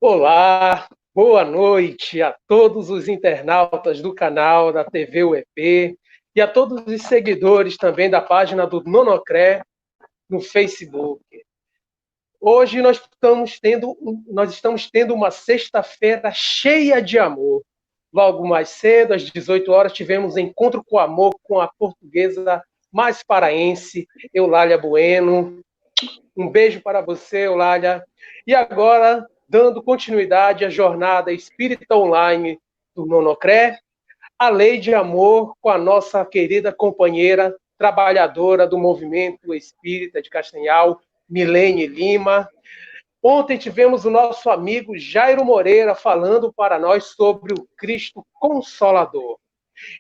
Olá, boa noite a todos os internautas do canal da TV UEP e a todos os seguidores também da página do Nonocré no Facebook. Hoje nós estamos tendo uma sexta-feira cheia de amor. Logo mais cedo, às 18 horas, tivemos Encontro com Amor com a portuguesa mais paraense, Eulália Bueno. Um beijo para você, Eulália. E agora, dando continuidade à jornada espírita online do Nonocré, a lei de amor com a nossa querida companheira, trabalhadora do movimento espírita de Castanhal, Milene Lima. Ontem tivemos o nosso amigo Jairo Moreira falando para nós sobre o Cristo Consolador.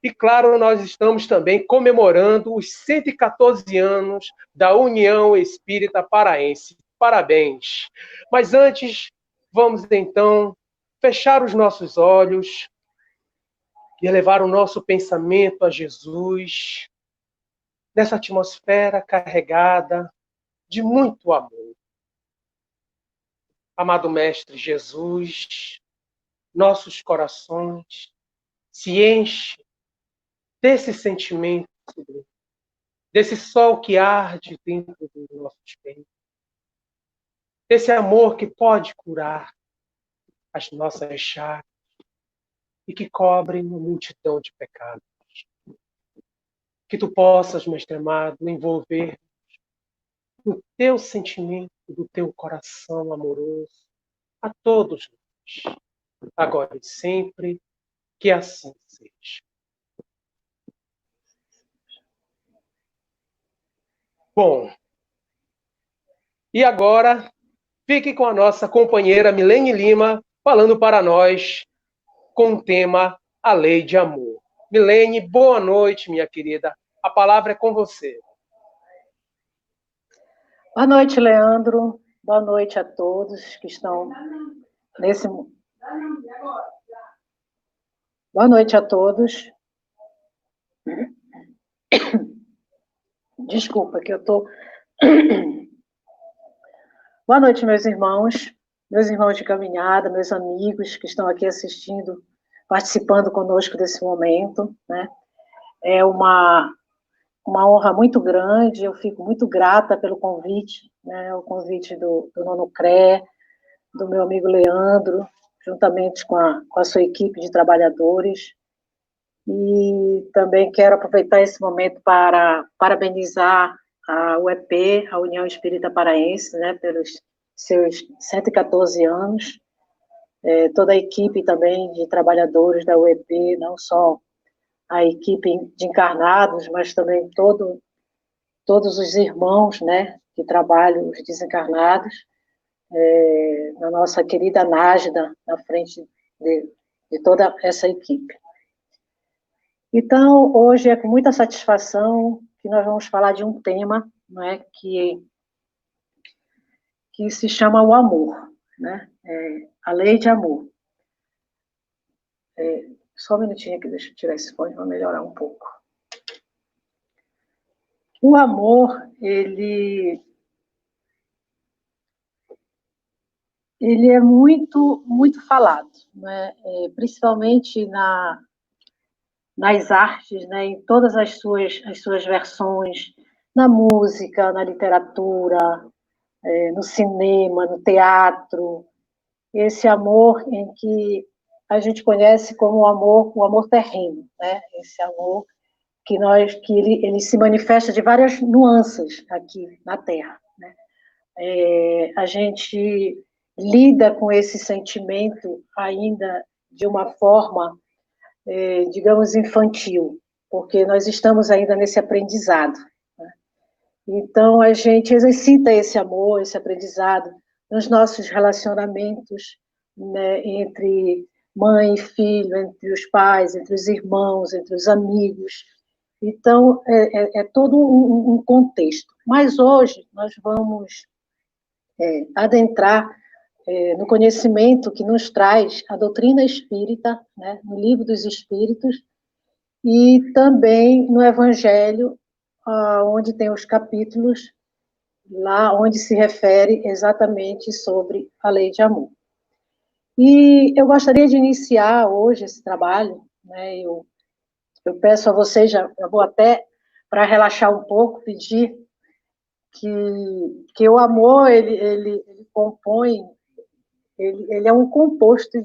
E, claro, nós estamos também comemorando os 114 anos da União Espírita Paraense. Parabéns! Mas antes, vamos então fechar os nossos olhos e elevar o nosso pensamento a Jesus, nessa atmosfera carregada de muito amor. Amado Mestre Jesus, nossos corações se enchem desse sentimento, desse sol que arde dentro dos nossos peitos, desse amor que pode curar as nossas chagas e que cobre uma multidão de pecados. Que tu possas, Mestre amado, envolver no teu sentimento, do teu coração amoroso a todos nós, agora e sempre, que assim seja. Bom, e agora fique com a nossa companheira Milene Lima, falando para nós com o tema A Lei de Amor. Milene, boa noite, minha querida. A palavra é com você. Boa noite, Leandro. Boa noite a todos que estão nesse... Boa noite a todos. Desculpa, que eu estou... Boa noite, meus irmãos de caminhada, meus amigos que estão aqui assistindo, participando conosco desse momento, né? É uma honra muito grande, eu fico muito grata pelo convite, né? O convite do Nonocré, do meu amigo Leandro, juntamente com a sua equipe de trabalhadores. E também quero aproveitar esse momento para parabenizar a UEP, a União Espírita Paraense, né, pelos seus 114 anos, toda a equipe também de trabalhadores da UEP, não só a equipe de encarnados, mas também todos os irmãos, né, que trabalham, os desencarnados, na nossa querida Nájida, na frente de toda essa equipe. Então, hoje é com muita satisfação que nós vamos falar de um tema, né, que se chama o amor, né, a lei de amor. Só um minutinho aqui, deixa eu tirar esse fone para melhorar um pouco. O amor, ele é muito, muito falado, né, principalmente nas artes, né, em todas as suas versões, na música, na literatura, no cinema, no teatro, esse amor em que a gente conhece como o amor terreno, né? Esse amor que ele se manifesta de várias nuances aqui na Terra, né? A gente lida com esse sentimento ainda de uma forma, digamos, infantil, porque nós estamos ainda nesse aprendizado. Então, a gente exercita esse amor, esse aprendizado nos nossos relacionamentos, né, entre mãe e filho, entre os pais, entre os irmãos, entre os amigos. Então, é todo um contexto. Mas hoje nós vamos adentrar no conhecimento que nos traz a doutrina espírita, né, no Livro dos Espíritos, e também no Evangelho, onde tem os capítulos, lá onde se refere exatamente sobre a lei de amor. E eu gostaria de iniciar hoje esse trabalho, né? Eu peço a vocês, eu vou até, para relaxar um pouco, pedir que o amor, ele compõe, ele é um composto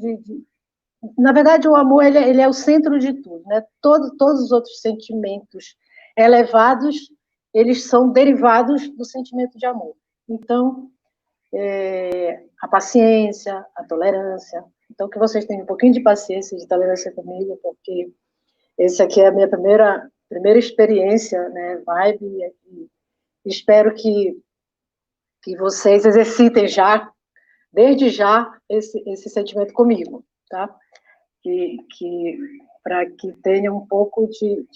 na verdade, o amor, ele é o centro de tudo, né? Todos os outros sentimentos elevados, eles são derivados do sentimento de amor. Então, a paciência, a tolerância. Então, que vocês tenham um pouquinho de paciência e de tolerância comigo, porque esse aqui é a minha primeira experiência, né, vibe, e espero que vocês exercitem desde já, esse sentimento comigo, tá? Que para que tenha um pouco de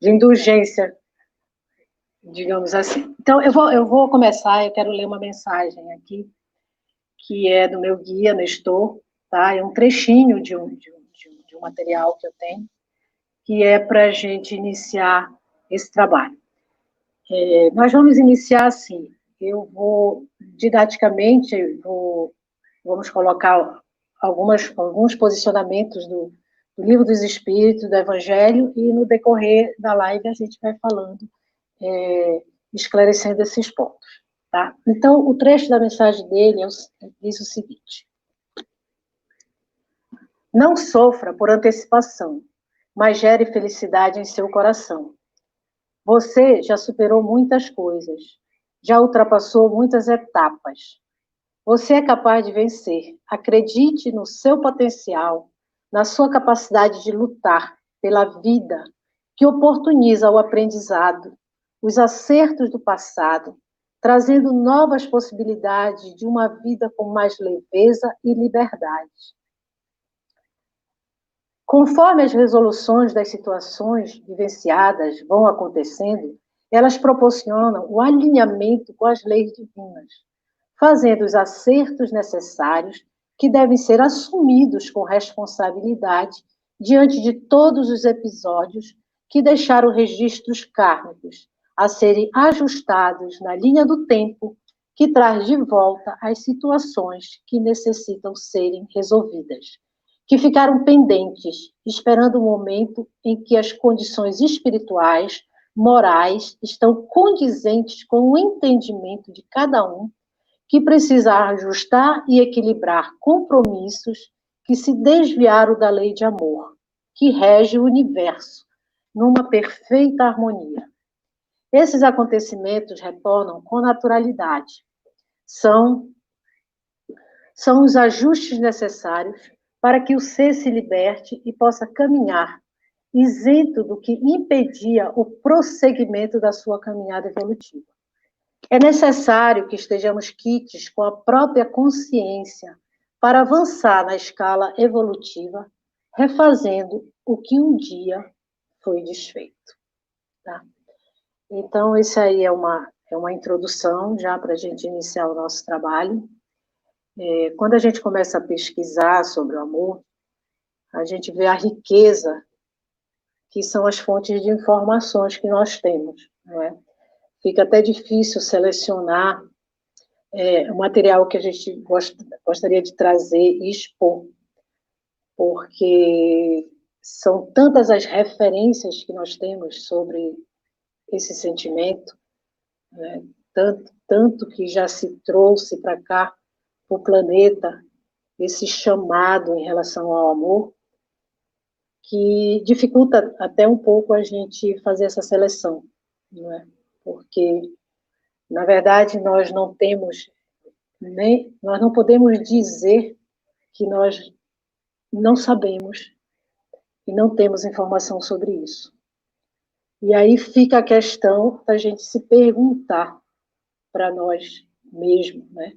indulgência, digamos assim. Então, eu vou começar, eu quero ler uma mensagem aqui, que é do meu guia Nestor, tá? É um trechinho de um material que eu tenho, que é para a gente iniciar esse trabalho. Nós vamos iniciar assim, eu vou, didaticamente, vamos colocar alguns posicionamentos do Livro dos Espíritos, do Evangelho, e no decorrer da live a gente vai falando, esclarecendo esses pontos. Tá? Então, o trecho da mensagem dele diz o seguinte: não sofra por antecipação, mas gere felicidade em seu coração. Você já superou muitas coisas, já ultrapassou muitas etapas. Você é capaz de vencer. Acredite no seu potencial, na sua capacidade de lutar pela vida, que oportuniza o aprendizado, os acertos do passado, trazendo novas possibilidades de uma vida com mais leveza e liberdade. Conforme as resoluções das situações vivenciadas vão acontecendo, elas proporcionam o alinhamento com as leis divinas, fazendo os acertos necessários que devem ser assumidos com responsabilidade diante de todos os episódios que deixaram registros kármicos a serem ajustados na linha do tempo que traz de volta as situações que necessitam serem resolvidas, que ficaram pendentes, esperando o momento em que as condições espirituais, morais, estão condizentes com o entendimento de cada um, que precisa ajustar e equilibrar compromissos que se desviaram da lei de amor, que rege o universo, numa perfeita harmonia. Esses acontecimentos retornam com naturalidade. São os ajustes necessários para que o ser se liberte e possa caminhar, isento do que impedia o prosseguimento da sua caminhada evolutiva. É necessário que estejamos quites com a própria consciência para avançar na escala evolutiva, refazendo o que um dia foi desfeito. Tá? Então, isso aí é uma introdução já para a gente iniciar o nosso trabalho. Quando a gente começa a pesquisar sobre o amor, a gente vê a riqueza que são as fontes de informações que nós temos, não é? Fica até difícil selecionar o material que a gente gostaria de trazer e expor, porque são tantas as referências que nós temos sobre esse sentimento, né? Tanto que já se trouxe para cá, para o planeta, esse chamado em relação ao amor, que dificulta até um pouco a gente fazer essa seleção, não é? Porque, na verdade, nós não podemos dizer que nós não sabemos e não temos informação sobre isso. E aí fica a questão da gente se perguntar para nós mesmos, né?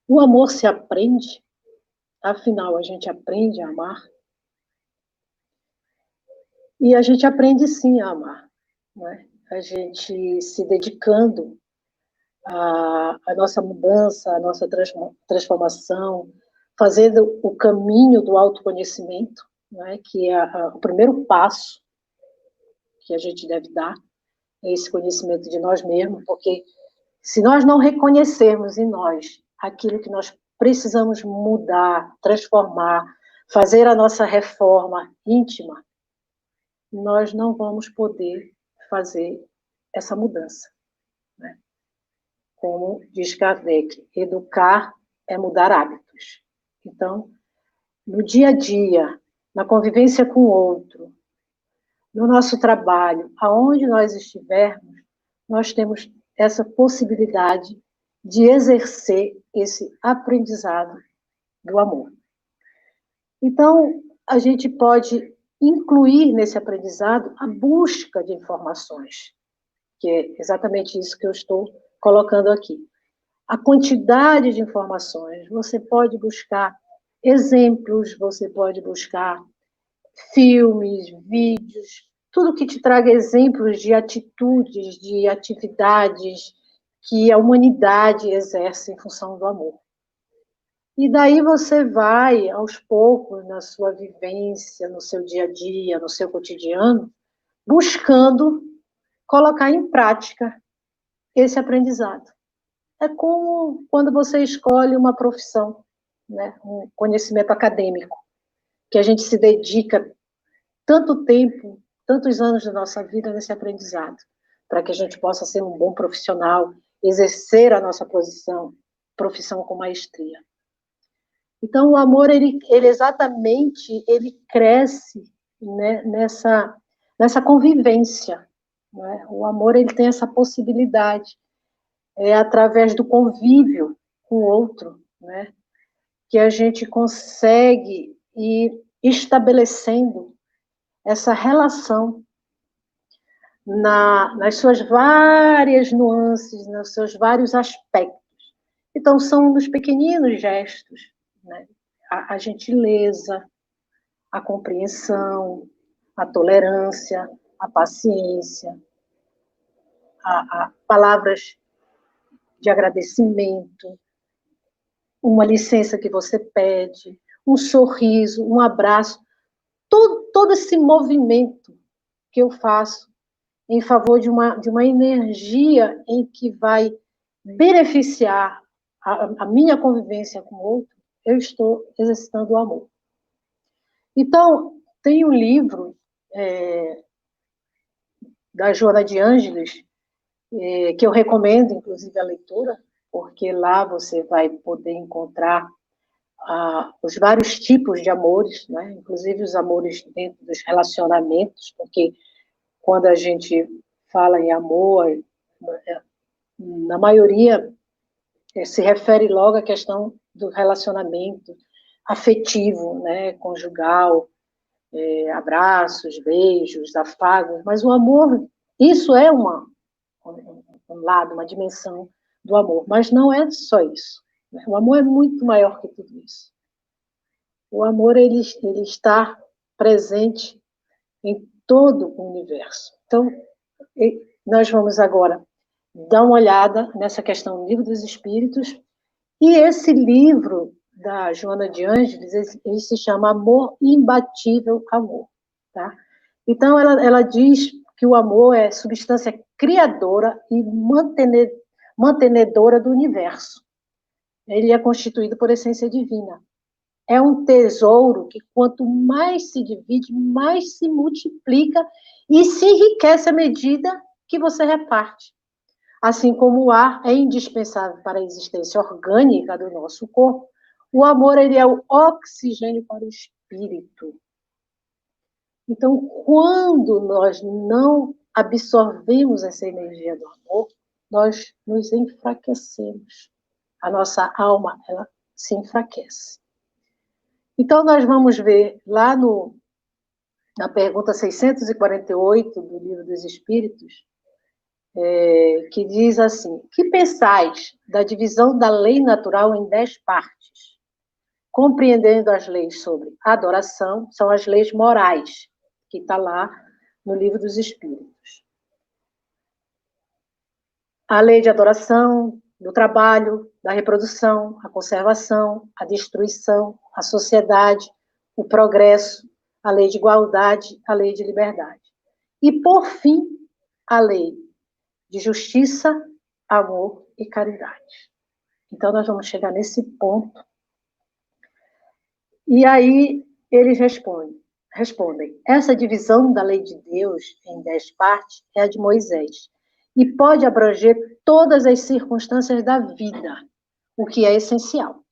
O amor se aprende? Afinal, a gente aprende a amar? E a gente aprende sim a amar, né? A gente se dedicando à nossa mudança, à nossa transformação, fazendo o caminho do autoconhecimento, né? Que é o primeiro passo que a gente deve dar, é esse conhecimento de nós mesmos, porque se nós não reconhecermos em nós aquilo que nós precisamos mudar, transformar, fazer a nossa reforma íntima, nós não vamos poder fazer essa mudança, né? Como diz Kardec, educar é mudar hábitos. Então, no dia a dia, na convivência com o outro, no nosso trabalho, aonde nós estivermos, nós temos essa possibilidade de exercer esse aprendizado do amor. Então, a gente pode incluir nesse aprendizado a busca de informações, que é exatamente isso que eu estou colocando aqui. A quantidade de informações, você pode buscar exemplos, você pode buscar filmes, vídeos, tudo que te traga exemplos de atitudes, de atividades que a humanidade exerce em função do amor. E daí você vai, aos poucos, na sua vivência, no seu dia a dia, no seu cotidiano, buscando colocar em prática esse aprendizado. É como quando você escolhe uma profissão, né, um conhecimento acadêmico, que a gente se dedica tanto tempo, tantos anos da nossa vida nesse aprendizado, para que a gente possa ser um bom profissional, exercer a nossa profissão com maestria. Então, o amor, ele exatamente, ele cresce, né, nessa convivência, né? O amor, ele tem essa possibilidade, através do convívio com o outro, né, que a gente consegue ir estabelecendo essa relação nas suas várias nuances, nos seus vários aspectos. Então, são nos pequeninos gestos, né? A gentileza, a compreensão, a tolerância, a paciência, a palavras de agradecimento, uma licença que você pede, um sorriso, um abraço, todo esse movimento que eu faço em favor de uma energia em que vai beneficiar a minha convivência com o outro, eu estou exercitando o amor. Então, tem um livro da Joana de Ângeles, que eu recomendo, inclusive, a leitura, porque lá você vai poder encontrar os vários tipos de amores, né? Inclusive os amores dentro dos relacionamentos, porque quando a gente fala em amor, na maioria se refere logo à questão do relacionamento afetivo, né? Conjugal, abraços, beijos, afagos, mas o amor, isso é um lado, uma dimensão do amor, mas não é só isso. O amor é muito maior que tudo isso. O amor, ele está presente em todo o universo. Então, nós vamos agora dar uma olhada nessa questão do Livro dos Espíritos, e esse livro da Joana de Ângeles, ele se chama Amor Imbatível Amor, tá? Então, ela diz que o amor é substância criadora e mantenedora do universo. Ele é constituído por essência divina. É um tesouro que, quanto mais se divide, mais se multiplica e se enriquece à medida que você reparte. Assim como o ar é indispensável para a existência orgânica do nosso corpo, o amor, ele é o oxigênio para o espírito. Então, quando nós não absorvemos essa energia do amor, nós nos enfraquecemos. A nossa alma, ela se enfraquece. Então, nós vamos ver lá na pergunta 648 do Livro dos Espíritos, que diz assim: que pensais da divisão da lei natural em 10 partes? Compreendendo as leis sobre adoração, são as leis morais, que está lá no Livro dos Espíritos. A lei de adoração, do trabalho, da reprodução, a conservação, a destruição, a sociedade, o progresso, a lei de igualdade, a lei de liberdade. E, por fim, a lei de justiça, amor e caridade. Então, nós vamos chegar nesse ponto E aí eles respondem, essa divisão da lei de Deus em 10 partes é a de Moisés, e pode abranger todas as circunstâncias da vida, o que é essencial.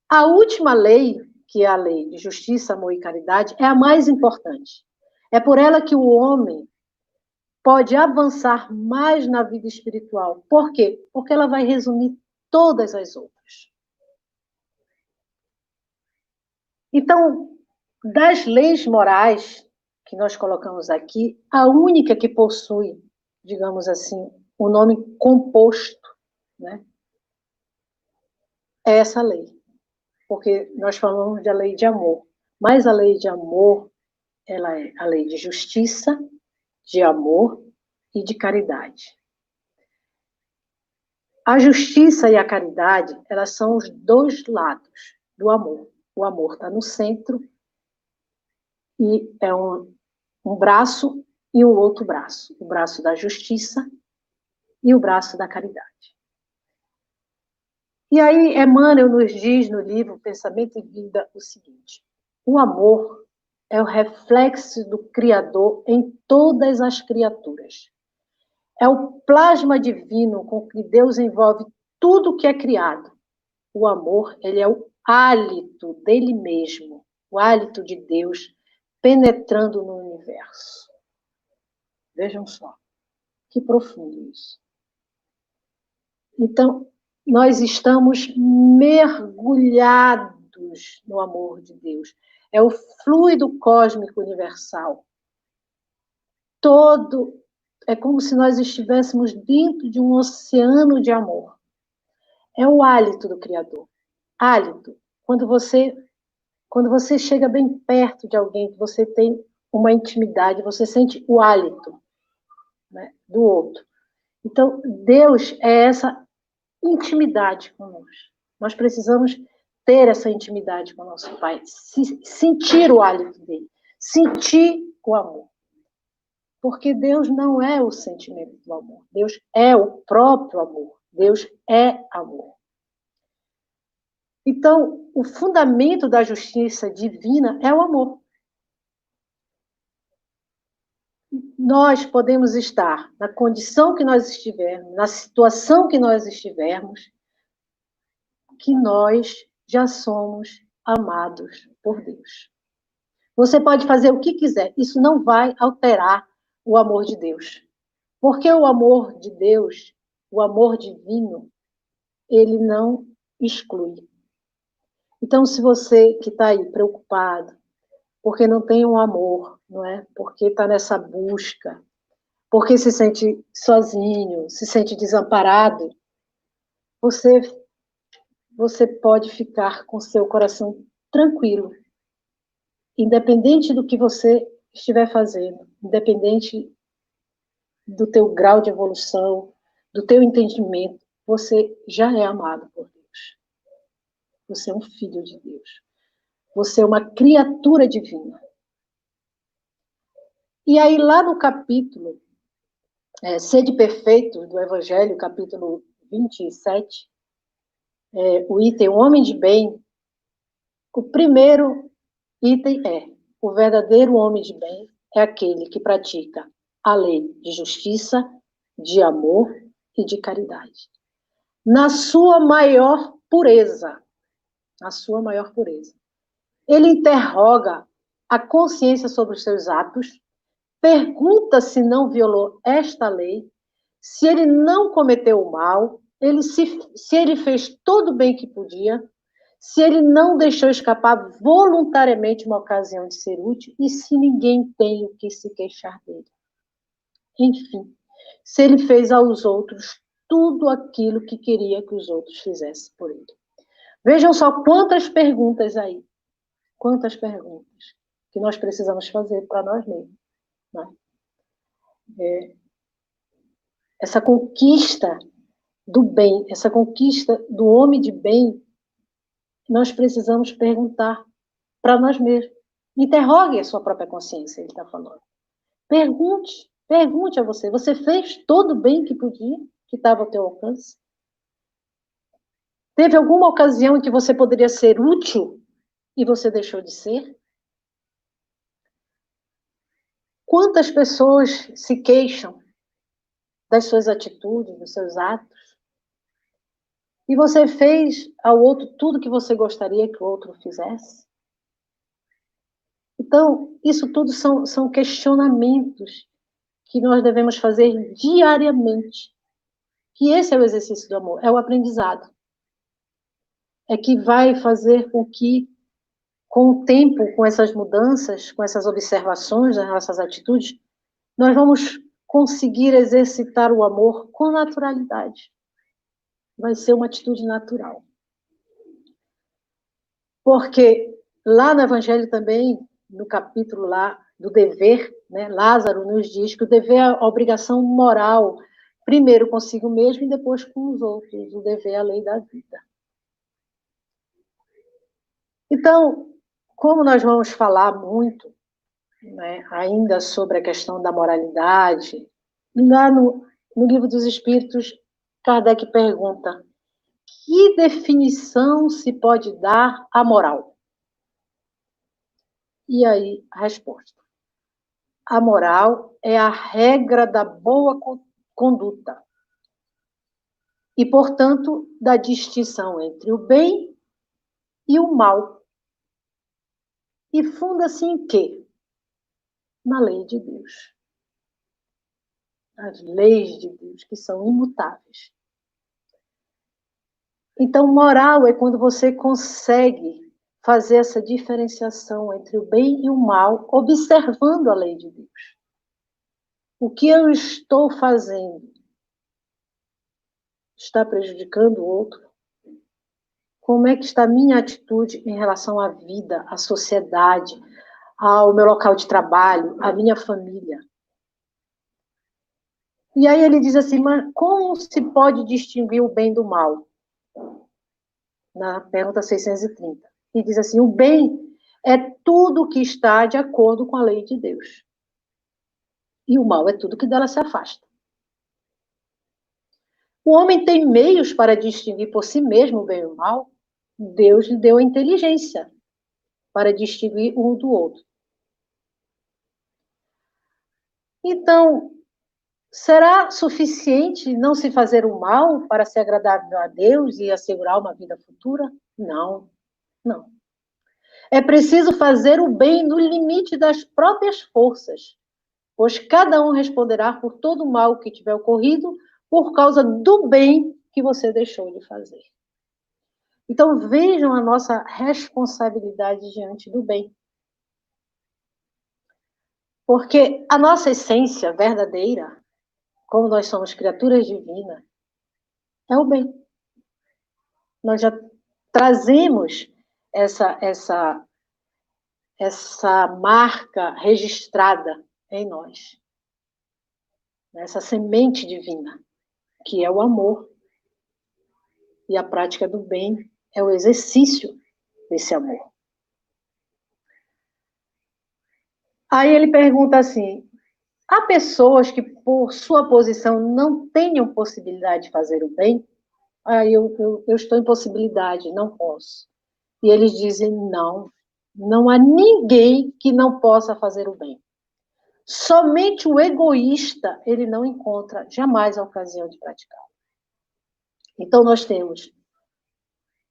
A última lei, que é a lei de justiça, amor e caridade, é a mais importante. É por ela que o homem pode avançar mais na vida espiritual. Por quê? Porque ela vai resumir todas as outras. Então, das leis morais que nós colocamos aqui, a única que possui, digamos assim, o nome composto, né, é essa lei. Porque nós falamos da lei de amor. Mas a lei de amor, ela é a lei de justiça, de amor e de caridade. A justiça e a caridade, elas são os dois lados do amor. O amor está no centro e é um braço e um outro braço. O braço da justiça e o braço da caridade. E aí Emmanuel nos diz no livro Pensamento e Vida o seguinte: o amor é o reflexo do Criador em todas as criaturas. É o plasma divino com que Deus envolve tudo que é criado. O amor, ele é o hálito dele mesmo, o hálito de Deus penetrando no universo. Vejam só, que profundo isso. Então, nós estamos mergulhados no amor de Deus. É o fluido cósmico universal. É como se nós estivéssemos dentro de um oceano de amor. É o hálito do Criador. Hálito. Quando você chega bem perto de alguém, que você tem uma intimidade, você sente o hálito, né, do outro. Então, Deus é essa intimidade conosco. Nós precisamos ter essa intimidade com o nosso Pai, sentir o hálito dele, sentir o amor. Porque Deus não é o sentimento do amor. Deus é o próprio amor. Deus é amor. Então, o fundamento da justiça divina é o amor. Nós podemos estar na condição que nós estivermos, na situação que nós estivermos, que nós já somos amados por Deus. Você pode fazer o que quiser, isso não vai alterar o amor de Deus. Porque o amor de Deus, o amor divino, ele não exclui. Então, se você que está aí preocupado, porque não tem um amor, não é? Porque está nessa busca, porque se sente sozinho, se sente desamparado, você pode ficar com seu coração tranquilo, independente do que você estiver fazendo, independente do teu grau de evolução, do teu entendimento, você já é amado por Deus. Você é um filho de Deus. Você é uma criatura divina. E aí, lá no capítulo Sede Perfeito, do Evangelho, capítulo 27, o item O Homem de Bem, o primeiro item o verdadeiro homem de bem é aquele que pratica a lei de justiça, de amor e de caridade. Na sua maior pureza. Na sua maior pureza. Ele interroga a consciência sobre os seus atos, pergunta se não violou esta lei, se ele não cometeu o mal, se ele fez todo o bem que podia, se ele não deixou escapar voluntariamente uma ocasião de ser útil e se ninguém tem o que se queixar dele. Enfim, se ele fez aos outros tudo aquilo que queria que os outros fizessem por ele. Vejam só quantas perguntas aí. Quantas perguntas que nós precisamos fazer para nós mesmos. Né? Essa conquista do bem, essa conquista do homem de bem, nós precisamos perguntar para nós mesmos. Interrogue a sua própria consciência, ele está falando. Pergunte a você. Você fez todo o bem que podia, que estava ao teu alcance? Teve alguma ocasião em que você poderia ser útil e você deixou de ser? Quantas pessoas se queixam das suas atitudes, dos seus atos, e você fez ao outro tudo que você gostaria que o outro fizesse? Então, isso tudo são questionamentos que nós devemos fazer diariamente. Que esse é o exercício do amor, é o aprendizado. É que vai fazer com que, com o tempo, com essas mudanças, com essas observações das nossas atitudes, nós vamos conseguir exercitar o amor com naturalidade. Vai ser uma atitude natural. Porque lá no Evangelho também, no capítulo lá do dever, né, Lázaro nos diz que o dever é a obrigação moral, primeiro consigo mesmo e depois com os outros. O dever é a lei da vida. Então, como nós vamos falar muito, né, ainda sobre a questão da moralidade, lá no Livro dos Espíritos, Kardec pergunta: que definição se pode dar à moral? E aí, a resposta: a moral é a regra da boa conduta e, portanto, da distinção entre o bem e o mal. E funda-se em quê? Na lei de Deus. As leis de Deus, que são imutáveis. Então, moral é quando você consegue fazer essa diferenciação entre o bem e o mal, observando a lei de Deus. O que eu estou fazendo está prejudicando o outro? Como é que está a minha atitude em relação à vida, à sociedade, ao meu local de trabalho, à minha família? E aí ele diz assim, mas como se pode distinguir o bem do mal? Na pergunta 630. E diz assim, o bem é tudo que está de acordo com a lei de Deus. E o mal é tudo que dela se afasta. O homem tem meios para distinguir por si mesmo o bem e o mal. Deus lhe deu a inteligência para distinguir um do outro. Então, será suficiente não se fazer o mal para ser agradável a Deus e assegurar uma vida futura? Não, não. É preciso fazer o bem no limite das próprias forças, pois cada um responderá por todo o mal que tiver ocorrido por causa do bem que você deixou de fazer. Então, vejam a nossa responsabilidade diante do bem. Porque a nossa essência verdadeira, como nós somos criaturas divinas, é o bem. Nós já trazemos essa marca registrada em nós. Essa semente divina, que é o amor. E a prática do bem é o exercício desse amor. Aí ele pergunta assim, há pessoas que, por sua posição, não tenham possibilidade de fazer o bem? Aí eu estou em possibilidade, não posso. E eles dizem, não, não há ninguém que não possa fazer o bem. Somente o egoísta, ele não encontra jamais a ocasião de praticar. Então, nós temos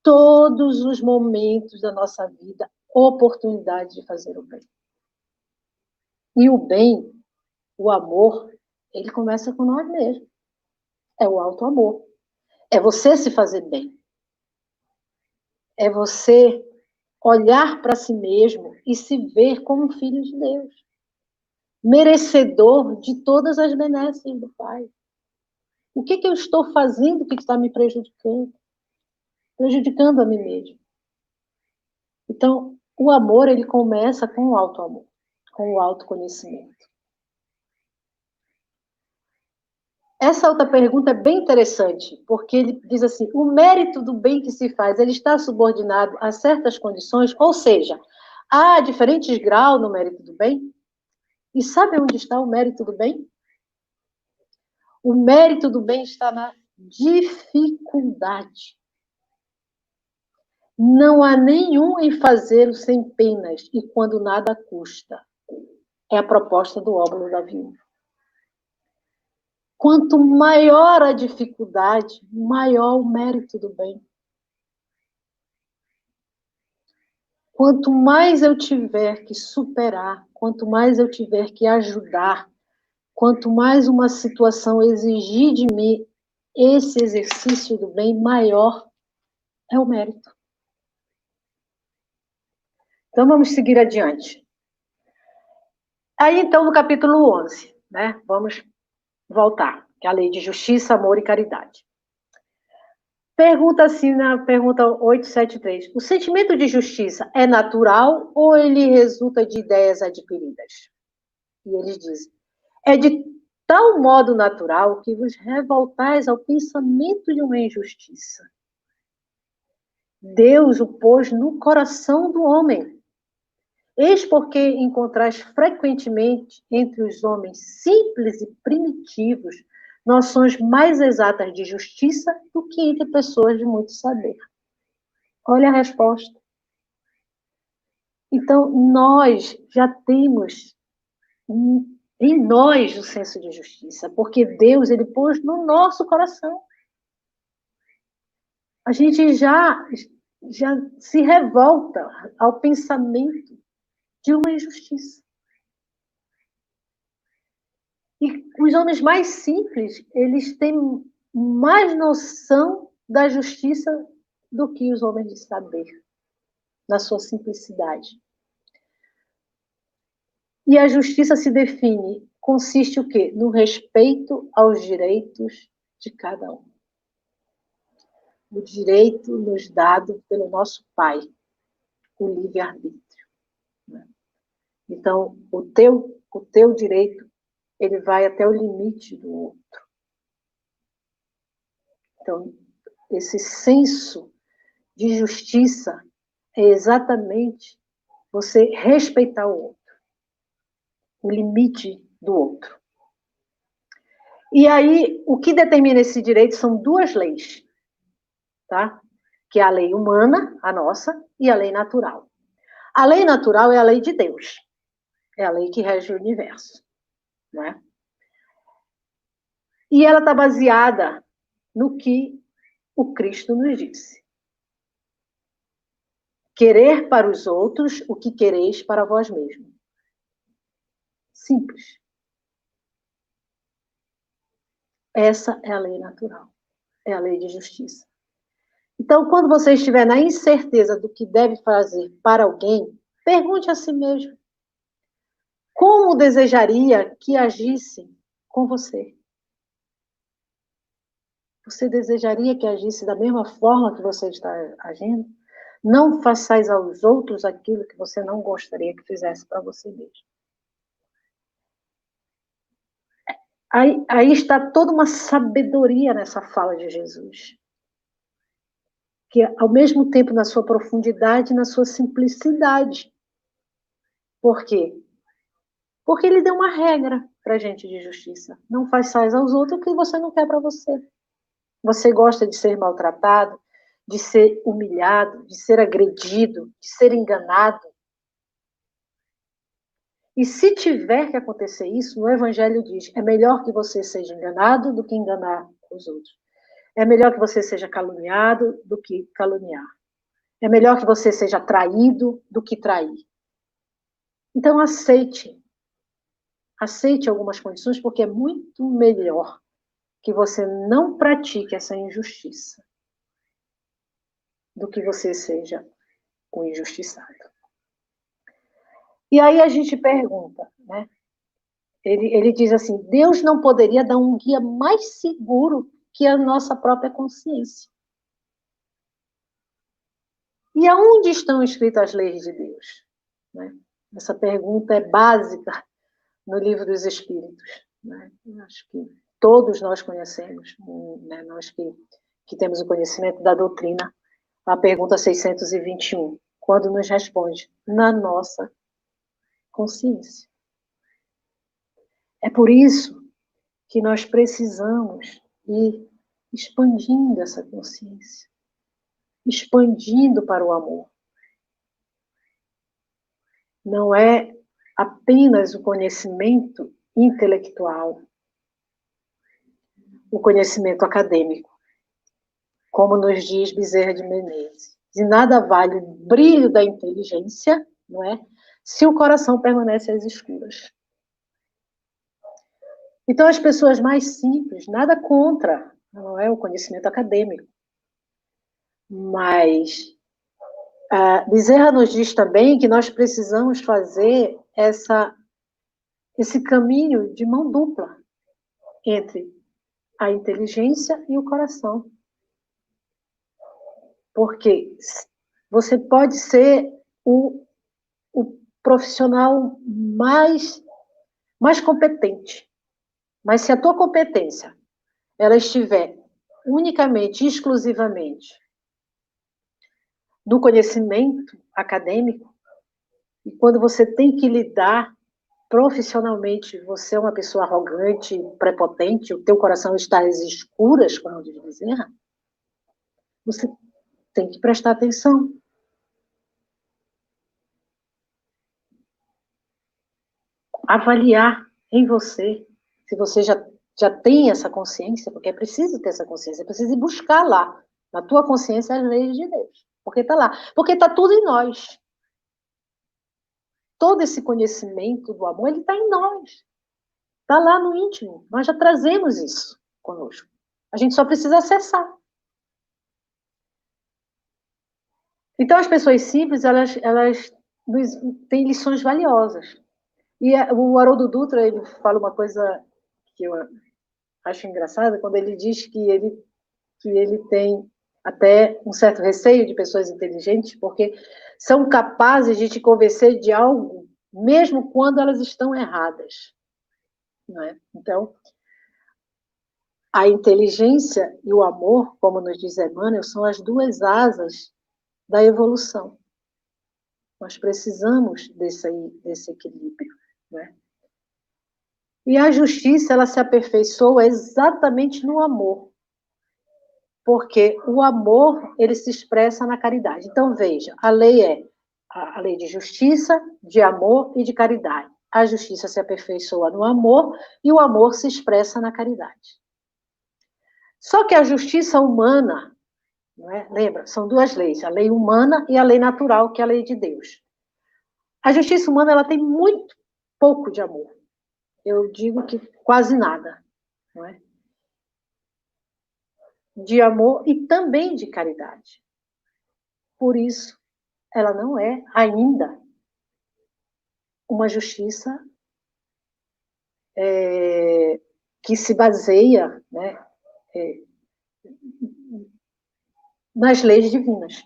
todos os momentos da nossa vida oportunidade de fazer o bem. E o bem, o amor, ele começa com nós mesmos. É o auto-amor. É você se fazer bem. É você olhar para si mesmo e se ver como filho de Deus. Merecedor de todas as benesses do Pai. O que eu estou fazendo que está me prejudicando? Prejudicando a mim mesmo. Então, o amor, ele começa com o auto-amor, com o autoconhecimento. Essa outra pergunta é bem interessante, porque ele diz assim, o mérito do bem que se faz, ele está subordinado a certas condições, ou seja, há diferentes graus no mérito do bem? E sabe onde está o mérito do bem? O mérito do bem está na dificuldade. Não há nenhum em fazê-lo sem penas e quando nada custa. É a proposta do óbolo da viúva. Quanto maior a dificuldade, maior o mérito do bem. Quanto mais eu tiver que superar, quanto mais eu tiver que ajudar, quanto mais uma situação exigir de mim esse exercício do bem, maior é o mérito. Então, vamos seguir adiante. Aí, então, no capítulo 11, né? Vamos voltar, que é a lei de justiça, amor e caridade. Pergunta assim na pergunta 873. O sentimento de justiça é natural ou ele resulta de ideias adquiridas? E eles dizem, é de tal modo natural que vos revoltais ao pensamento de uma injustiça. Deus o pôs no coração do homem. Eis porque encontrais frequentemente entre os homens simples e primitivos noções mais exatas de justiça do que entre pessoas de muito saber. Olha a resposta. Então, nós já temos em nós o senso de justiça, porque Deus, ele pôs no nosso coração. A gente já se revolta ao pensamento de uma injustiça. E os homens mais simples, eles têm mais noção da justiça do que os homens de saber, na sua simplicidade. E a justiça se define, consiste o quê? No respeito aos direitos de cada um. O direito nos dado pelo nosso Pai, o livre-arbítrio. Então, o teu direito, ele vai até o limite do outro. Então, esse senso de justiça é exatamente você respeitar o outro, o limite do outro. E aí, o que determina esse direito são duas leis, tá? Que é a lei humana, a nossa, e a lei natural. A lei natural é a lei de Deus, é a lei que rege o universo, né? E ela está baseada no que o Cristo nos disse. Querer para os outros o que quereis para vós mesmos. Simples. Essa é a lei natural. É a lei de justiça. Então, quando você estiver na incerteza do que deve fazer para alguém, pergunte a si mesmo: como desejaria que agissem com você? Você desejaria que agisse da mesma forma que você está agindo? Não façais aos outros aquilo que você não gostaria que fizesse para você mesmo. Aí está toda uma sabedoria nessa fala de Jesus. Que ao mesmo tempo na sua profundidade e na sua simplicidade. Por quê? Porque ele deu uma regra para a gente de justiça. Não façais aos outros o que você não quer para você. Você gosta de ser maltratado, de ser humilhado, de ser agredido, de ser enganado. E se tiver que acontecer isso, no Evangelho diz, é melhor que você seja enganado do que enganar os outros. É melhor que você seja caluniado do que caluniar. É melhor que você seja traído do que trair. Então, aceite. Aceite algumas condições, porque é muito melhor que você não pratique essa injustiça do que você seja o injustiçado. E aí a gente pergunta, né? Ele diz assim, Deus não poderia dar um guia mais seguro que a nossa própria consciência. E aonde estão escritas as leis de Deus? Né? Essa pergunta é básica no Livro dos Espíritos. Né? Acho que todos nós conhecemos, né? Nós que temos o conhecimento da doutrina, a pergunta 621, quando nos responde, na nossa consciência. É por isso que nós precisamos ir expandindo essa consciência. expandindo para o amor. Não é apenas o conhecimento intelectual, o conhecimento acadêmico, como nos diz Bezerra de Menezes. De nada vale o brilho da inteligência, não é? Se o coração permanece às escuras. Então, as pessoas mais simples, nada contra, não é, o conhecimento acadêmico. Mas Bezerra nos diz também que nós precisamos fazer esse caminho de mão dupla entre a inteligência e o coração. Porque você pode ser o profissional mais competente, mas se a tua competência ela estiver unicamente, exclusivamente no conhecimento acadêmico, e quando você tem que lidar profissionalmente, você é uma pessoa arrogante, prepotente, o teu coração está às escuras, como diz Bezerra, você tem que prestar atenção. Avaliar em você, se você já tem essa consciência, porque é preciso ter essa consciência, é preciso ir buscar lá, na tua consciência, as leis de Deus. Porque está lá. Porque está tudo em nós. Todo esse conhecimento do amor, ele está em nós. Está lá no íntimo. Nós já trazemos isso conosco. A gente só precisa acessar. Então, as pessoas simples, elas têm lições valiosas. E o Haroldo Dutra, ele fala uma coisa que eu acho engraçada, quando ele diz que ele tem até um certo receio de pessoas inteligentes, porque são capazes de te convencer de algo, mesmo quando elas estão erradas. Não é? Então, a inteligência e o amor, como nos diz Emmanuel, são as duas asas da evolução. Nós precisamos desse equilíbrio. Não é? E a justiça, ela se aperfeiçoa exatamente no amor. Porque o amor, ele se expressa na caridade. Então, veja, a lei é a lei de justiça, de amor e de caridade. A justiça se aperfeiçoa no amor e o amor se expressa na caridade. Só que a justiça humana, não é? Lembra, são duas leis, a lei humana e a lei natural, que é a lei de Deus. A justiça humana, ela tem muito pouco de amor. Eu digo que quase nada, não é? De amor e também de caridade. Por isso, ela não é ainda uma justiça que se baseia, né, nas leis divinas.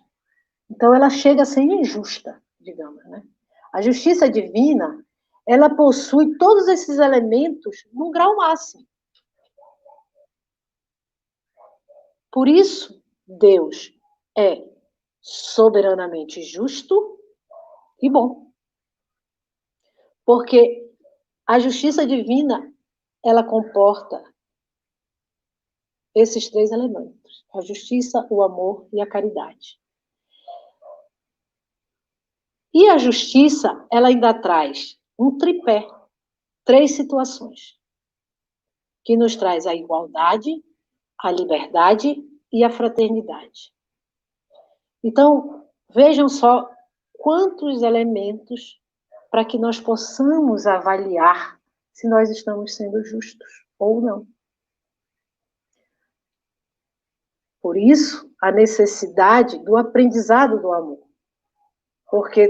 Então, ela chega a ser injusta, digamos. Né? A justiça divina, ela possui todos esses elementos num grau máximo. Por isso, Deus é soberanamente justo e bom. Porque a justiça divina, ela comporta esses três elementos: a justiça, o amor e a caridade. E a justiça, ela ainda traz um tripé, três situações, que nos traz a igualdade, a liberdade e a fraternidade. Então, vejam só quantos elementos para que nós possamos avaliar se nós estamos sendo justos ou não. Por isso, a necessidade do aprendizado do amor. Porque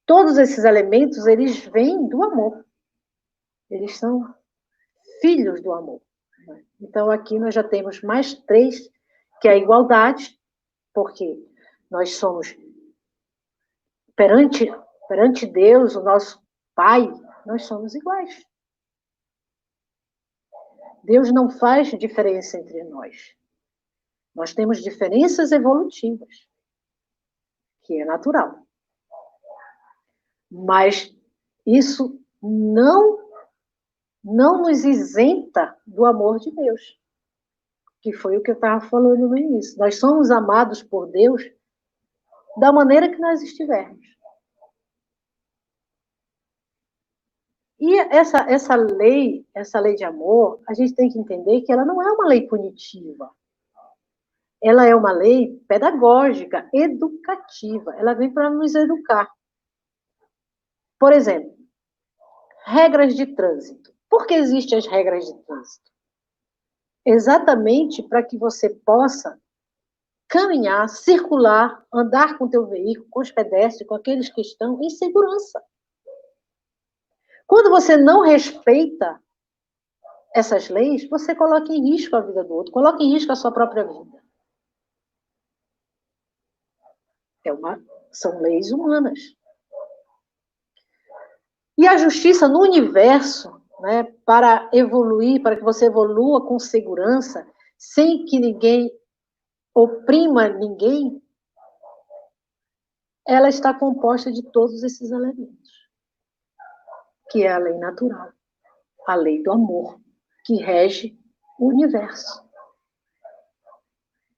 todos esses elementos, eles vêm do amor. Eles são filhos do amor. Então, aqui nós já temos mais três, que é a igualdade, porque nós somos, perante Deus, o nosso Pai, nós somos iguais. Deus não faz diferença entre nós. Nós temos diferenças evolutivas, que é natural. Mas isso não nos isenta do amor de Deus. que foi o que eu estava falando no início. Nós somos amados por Deus da maneira que nós estivermos. E essa lei de amor, a gente tem que entender que ela não é uma lei punitiva. Ela é uma lei pedagógica, educativa. Ela vem para nos educar. Por exemplo, regras de trânsito. Por que existem as regras de trânsito? Exatamente para que você possa caminhar, circular, andar com o teu veículo, com os pedestres, com aqueles que estão em segurança. Quando você não respeita essas leis, você coloca em risco a vida do outro, coloca em risco a sua própria vida. São leis humanas. E a justiça no universo, né, para evoluir, para que você evolua com segurança, sem que ninguém oprima ninguém, ela está composta de todos esses elementos, que é a lei natural, a lei do amor, que rege o universo.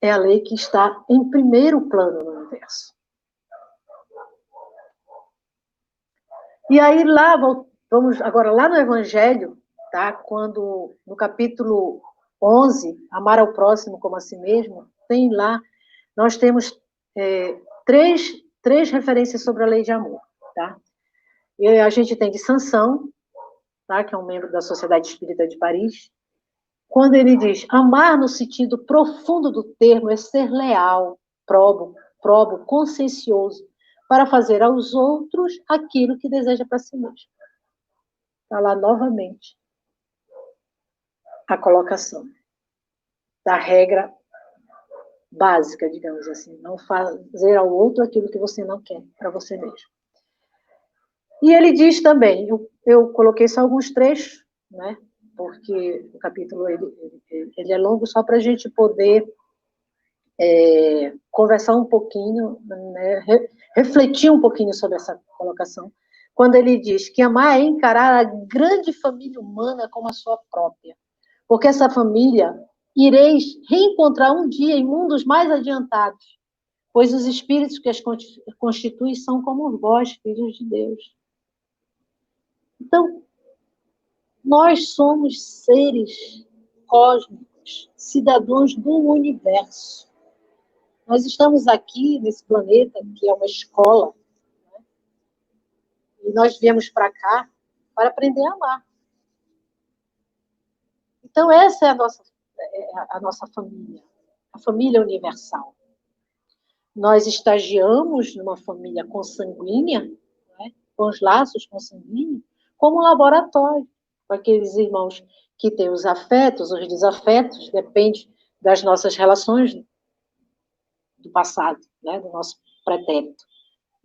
É a lei que está em primeiro plano no universo. E aí lá, vamos agora lá no Evangelho, tá? Quando no capítulo 11, amar ao próximo como a si mesmo, tem lá, nós temos três referências sobre a lei de amor, tá? E a gente tem de Sansão, tá? Que é um membro da Sociedade Espírita de Paris, quando ele diz, amar no sentido profundo do termo é ser leal, probo, consciencioso, para fazer aos outros aquilo que deseja para si mesmo. Está lá novamente a colocação da regra básica, digamos assim, não fazer ao outro aquilo que você não quer para você mesmo. E ele diz também, eu coloquei só alguns trechos, né, porque o capítulo ele é longo só para a gente poder conversar um pouquinho, né, refletir um pouquinho sobre essa colocação, quando ele diz que amar é encarar a grande família humana como a sua própria, porque essa família ireis reencontrar um dia em mundos mais adiantados, pois os espíritos que as constituem são como vós, filhos de Deus. Então, nós somos seres cósmicos, cidadãos do universo. Nós estamos aqui nesse planeta, que é uma escola, né? E nós viemos para cá para aprender a amar. Então, essa é a nossa família, a família universal. Nós estagiamos numa família consanguínea, né? Com os laços consanguíneos, como um laboratório, com aqueles irmãos que têm os afetos, os desafetos, depende das nossas relações do passado, né, do nosso pretérito.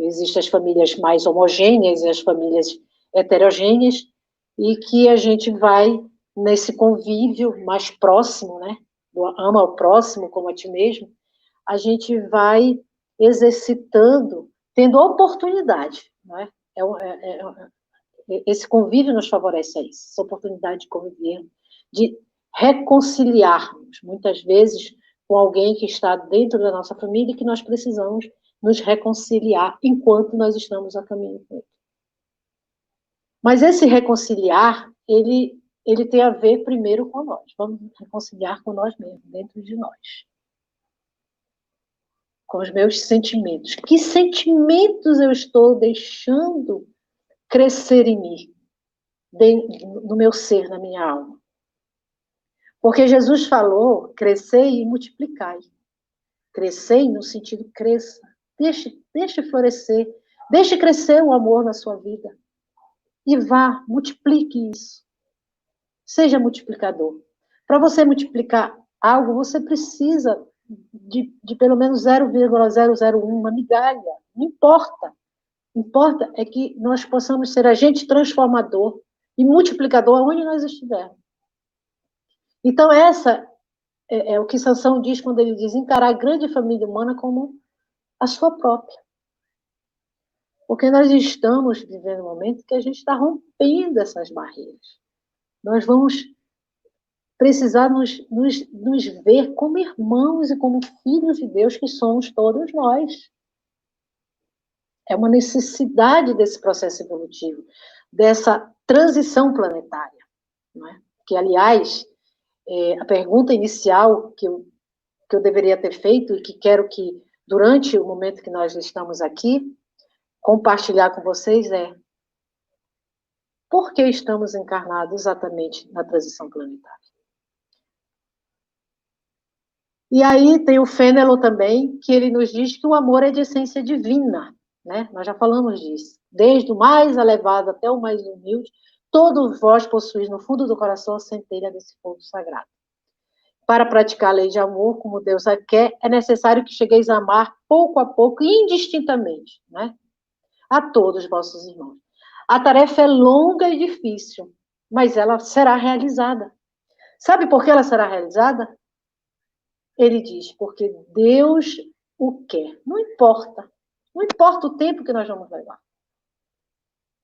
Existem as famílias mais homogêneas e as famílias heterogêneas, e que a gente vai nesse convívio mais próximo, né, do ama ao próximo como a ti mesmo, a gente vai exercitando, tendo oportunidade, né? Esse convívio nos favorece a isso, essa oportunidade de conviver, de reconciliarmos, muitas vezes, com alguém que está dentro da nossa família e que nós precisamos nos reconciliar enquanto nós estamos a caminho com ele. Mas esse reconciliar, ele tem a ver primeiro com nós. Vamos reconciliar com nós mesmos, dentro de nós. Com os meus sentimentos. Que sentimentos eu estou deixando crescer em mim, no meu ser, na minha alma? Porque Jesus falou, crescei e multiplicai. Crescei no sentido cresça. Deixe florescer. Deixe crescer o amor na sua vida. E vá, multiplique isso. Seja multiplicador. Para você multiplicar algo, você precisa de pelo menos 0,001, uma migalha. Não importa. Importa é que nós possamos ser agente transformador e multiplicador aonde nós estivermos. Então, essa é o que Sansão diz quando ele diz encarar a grande família humana como a sua própria. Porque nós estamos vivendo um momento que a gente está rompendo essas barreiras. Nós vamos precisar nos ver como irmãos e como filhos de Deus que somos todos nós. É uma necessidade desse processo evolutivo, dessa transição planetária. Não é? Que, aliás, a pergunta inicial que eu deveria ter feito e que quero que, durante o momento que nós estamos aqui, compartilhar com vocês é: por que estamos encarnados exatamente na transição planetária? E aí tem o Fénelon também, que ele nos diz que o amor é de essência divina, né? Nós já falamos disso. Desde o mais elevado até o mais humilde, todos vós possuís no fundo do coração a centelha desse fogo sagrado. Para praticar a lei de amor, como Deus a quer, é necessário que chegueis a amar pouco a pouco, indistintamente, né? A todos vossos irmãos. A tarefa é longa e difícil, mas ela será realizada. Sabe por que ela será realizada? Ele diz, porque Deus o quer. Não importa. Não importa o tempo que nós vamos levar.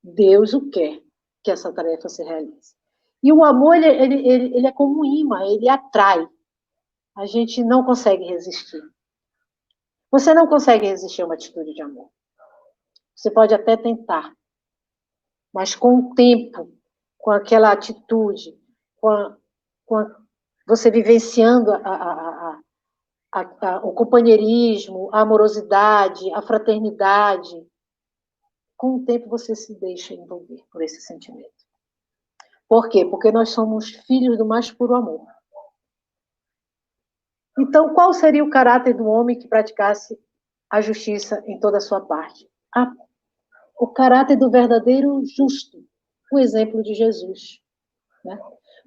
Deus o quer que essa tarefa se realize. E o amor, ele é como um imã, ele atrai. A gente não consegue resistir. Você não consegue resistir a uma atitude de amor. Você pode até tentar. Mas com o tempo, com aquela atitude, você vivenciando o companheirismo, a amorosidade, a fraternidade, com o tempo você se deixa envolver por esse sentimento. Por quê? Porque nós somos filhos do mais puro amor. Então, qual seria o caráter do homem que praticasse a justiça em toda a sua parte? O caráter do verdadeiro justo, o exemplo de Jesus. Né?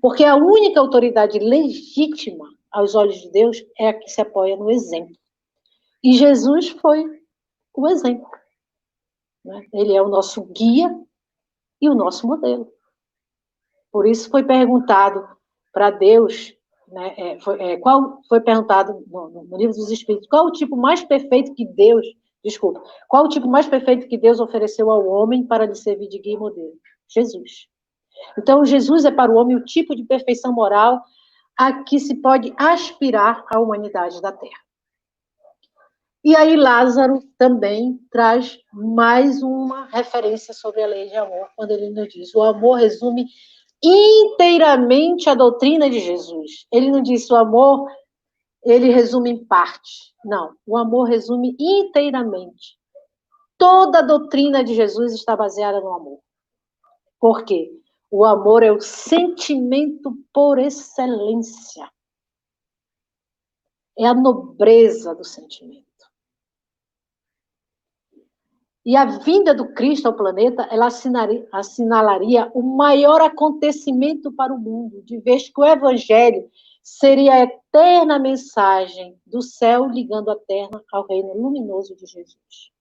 Porque a única autoridade legítima aos olhos de Deus é a que se apoia no exemplo. E Jesus foi o exemplo. Né? Ele é o nosso guia e o nosso modelo. Por isso foi perguntado para Deus, né, foi perguntado no livro dos Espíritos, qual o tipo mais perfeito que Deus, qual o tipo mais perfeito que Deus ofereceu ao homem para lhe servir de guia e modelo? Jesus. Então, Jesus é para o homem o tipo de perfeição moral a que se pode aspirar a humanidade da Terra. E aí Lázaro também traz mais uma referência sobre a lei de amor, quando ele nos diz: o amor resume inteiramente a doutrina de Jesus. Ele não disse o amor, ele resume em parte. Não, o amor resume inteiramente. Toda a doutrina de Jesus está baseada no amor. Por quê? O amor é o sentimento por excelência. É a nobreza do sentimento. E a vinda do Cristo ao planeta, ela assinalaria o maior acontecimento para o mundo, de vez que o Evangelho seria a eterna mensagem do céu ligando a terra ao reino luminoso de Jesus.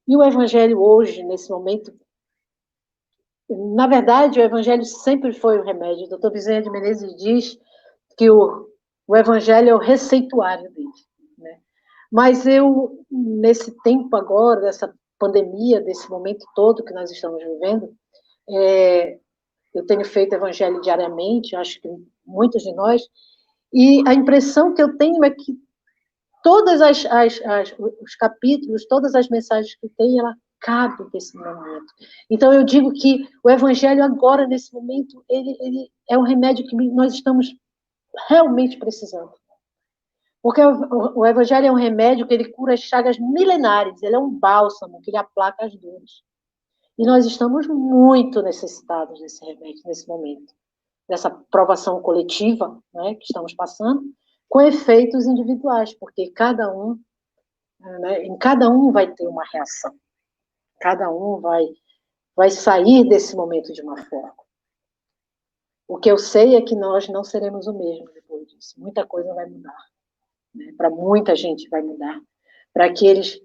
E o Evangelho hoje, nesse momento, na verdade, o Evangelho sempre foi o remédio. O doutor Bezerra de Menezes diz que o Evangelho é o receituário dele. Né? Mas eu, nesse tempo agora, dessa pandemia, desse momento todo que nós estamos vivendo, eu tenho feito Evangelho diariamente, acho que muitos de nós, e a impressão que eu tenho é que todos os capítulos, todas as mensagens que tem, ela cabe nesse momento. Então, eu digo que o Evangelho agora, nesse momento, ele é um remédio que nós estamos realmente precisando. Porque o Evangelho é um remédio que ele cura as chagas milenares, ele é um bálsamo que ele aplaca as dores. E nós estamos muito necessitados desse remédio nesse momento, dessa provação coletiva, né, que estamos passando, com efeitos individuais, porque em cada um vai ter uma reação. Cada um vai sair desse momento de uma forma. O que eu sei é que nós não seremos o mesmo depois disso. Muita coisa vai mudar. Né? Para muita gente vai mudar. Para aqueles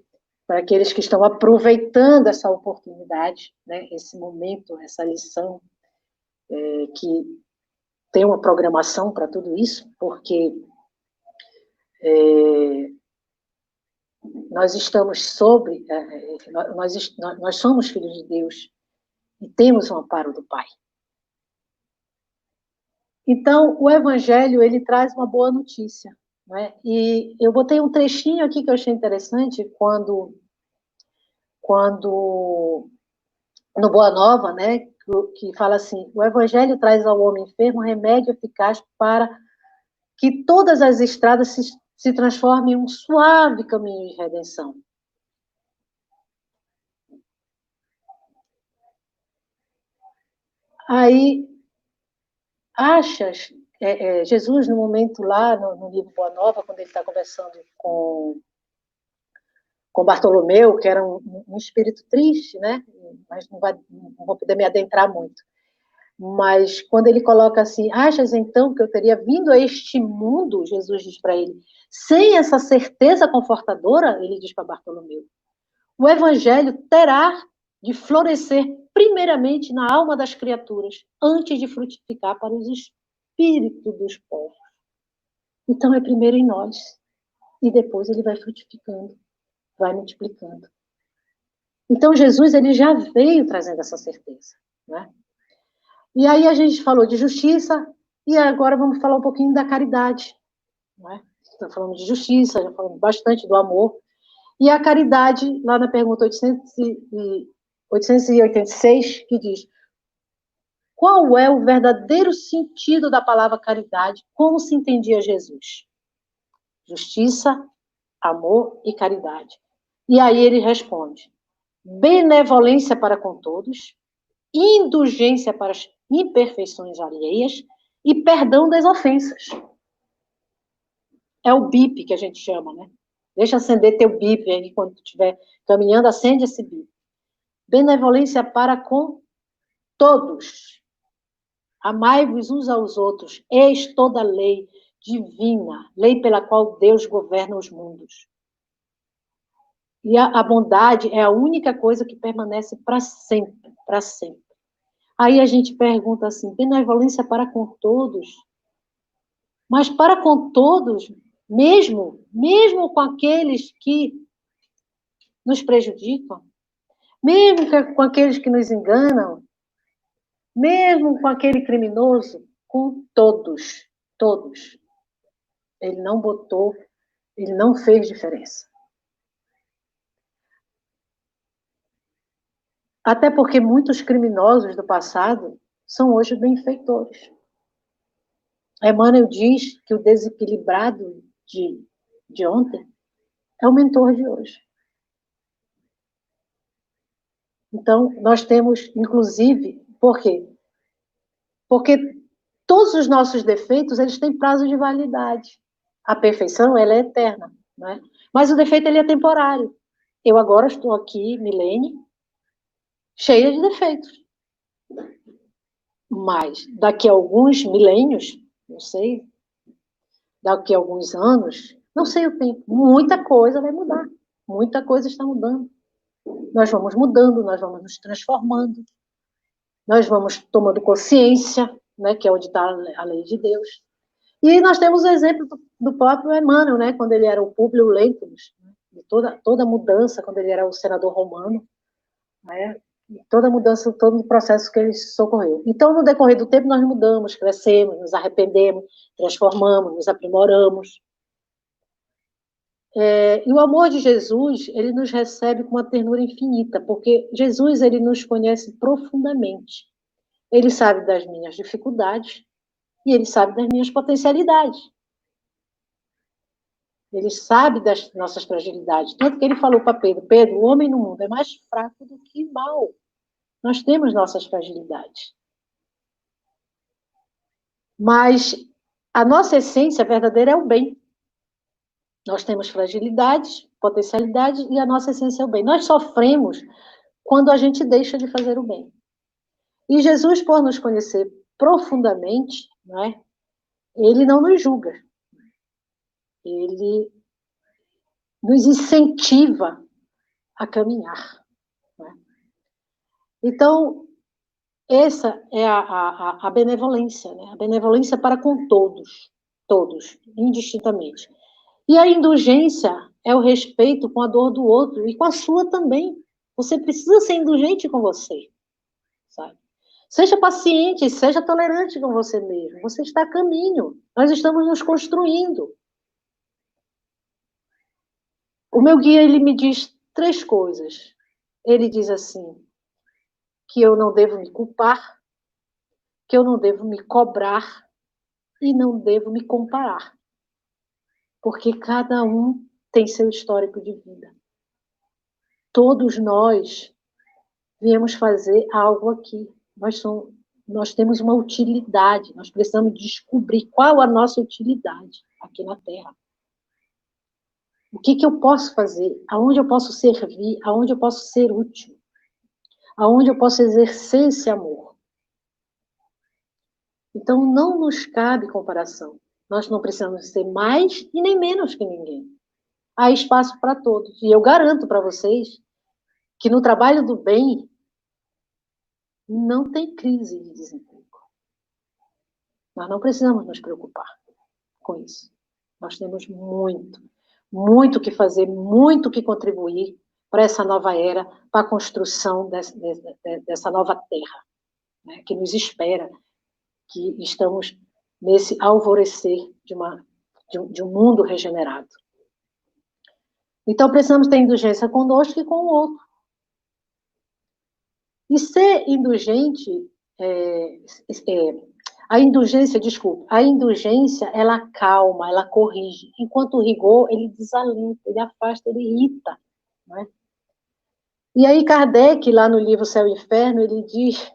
que estão aproveitando essa oportunidade, né? Esse momento, essa lição, que tem uma programação para tudo isso, porque nós estamos nós somos filhos de Deus e temos um amparo do Pai. Então, o Evangelho, ele traz uma boa notícia, né? E eu botei um trechinho aqui que eu achei interessante, quando no Boa Nova, né, que fala assim: o Evangelho traz ao homem enfermo um remédio eficaz para que todas as estradas se transformem em um suave caminho de redenção. Aí, Jesus, no momento lá, no livro Boa Nova, quando ele está conversando com Bartolomeu, que era um espírito triste, né? Mas não vou poder me adentrar muito. Mas quando ele coloca assim: achas então que eu teria vindo a este mundo, Jesus diz para ele, sem essa certeza confortadora? Ele diz para Bartolomeu: o evangelho terá de florescer primeiramente na alma das criaturas, antes de frutificar para os espíritos dos povos. Então é primeiro em nós, e depois ele vai frutificando, vai multiplicando. Então Jesus, ele já veio trazendo essa certeza, né? E aí a gente falou de justiça, e agora vamos falar um pouquinho da caridade, né? Estamos falando de justiça, já falamos bastante do amor, e a caridade, lá na pergunta 886, que diz: qual é o verdadeiro sentido da palavra caridade? Como se entendia Jesus? Justiça, amor e caridade. E aí ele responde: benevolência para com todos, indulgência para as imperfeições alheias e perdão das ofensas. É o BIP que a gente chama, né? Deixa acender teu BIP aí, quando tu estiver caminhando, acende esse BIP. Benevolência para com todos. Amai-vos uns aos outros. Eis toda a lei divina, lei pela qual Deus governa os mundos. E a bondade é a única coisa que permanece para sempre, para sempre. Aí a gente pergunta assim: benevolência para com todos? Mas para com todos, mesmo com aqueles que nos prejudicam, mesmo com aqueles que nos enganam, mesmo com aquele criminoso, com todos, todos. Ele não botou, ele não fez diferença. Até porque muitos criminosos do passado são hoje benfeitores. Emmanuel diz que o desequilibrado de ontem é o mentor de hoje. Então, nós temos, inclusive, por quê? Porque todos os nossos defeitos, eles têm prazo de validade. A perfeição, ela é eterna, né? Mas o defeito, ele é temporário. Eu agora estou aqui, Milene, cheia de defeitos. Mas daqui a alguns milênios, não sei, daqui a alguns anos, não sei o tempo, muita coisa vai mudar. Muita coisa está mudando. Nós vamos mudando, nós vamos nos transformando, nós vamos tomando consciência, né, que é onde está a lei de Deus. E nós temos o exemplo do próprio Emmanuel, né, quando ele era o Públio Lentulus, né, de toda a mudança, quando ele era o senador romano, né, toda a mudança, todo o processo que ele socorreu. Então, no decorrer do tempo, nós mudamos, crescemos, nos arrependemos, transformamos, nos aprimoramos. E o amor de Jesus, ele nos recebe com uma ternura infinita, porque Jesus, ele nos conhece profundamente. Ele sabe das minhas dificuldades e ele sabe das minhas potencialidades. Ele sabe das nossas fragilidades. Tanto que ele falou para Pedro: Pedro, o homem no mundo é mais fraco do que mal. Nós temos nossas fragilidades. Mas a nossa essência verdadeira é o bem. Nós temos fragilidades, potencialidades, e a nossa essência é o bem. Nós sofremos quando a gente deixa de fazer o bem. E Jesus, por nos conhecer profundamente, né, ele não nos julga. Ele nos incentiva a caminhar. Né? Então, essa é a benevolência, né? A benevolência para com todos, indistintamente. E a indulgência é o respeito com a dor do outro e com a sua também. Você precisa ser indulgente com você, sabe? Seja paciente, seja tolerante com você mesmo. Você está a caminho. Nós estamos nos construindo. O meu guia, ele me diz 3 coisas. Ele diz assim, que eu não devo me culpar, que eu não devo me cobrar e não devo me comparar. Porque cada um tem seu histórico de vida. Todos nós viemos fazer algo aqui. Nós temos uma utilidade, nós precisamos descobrir qual a nossa utilidade aqui na Terra. O que eu posso fazer? Aonde eu posso servir? Aonde eu posso ser útil? Aonde eu posso exercer esse amor? Então, não nos cabe comparação. Nós não precisamos ser mais e nem menos que ninguém. Há espaço para todos. E eu garanto para vocês que no trabalho do bem não tem crise de desemprego. Nós não precisamos nos preocupar com isso. Nós temos muito que fazer, muito que contribuir para essa nova era, para a construção dessa nova terra, né, que nos espera, que estamos nesse alvorecer de um mundo regenerado. Então, precisamos ter indulgência conosco e com o outro. E ser indulgente, a indulgência, ela acalma, ela corrige, enquanto o rigor, ele desalenta, ele afasta, ele irrita, né? E aí Kardec, lá no livro Céu e Inferno, ele diz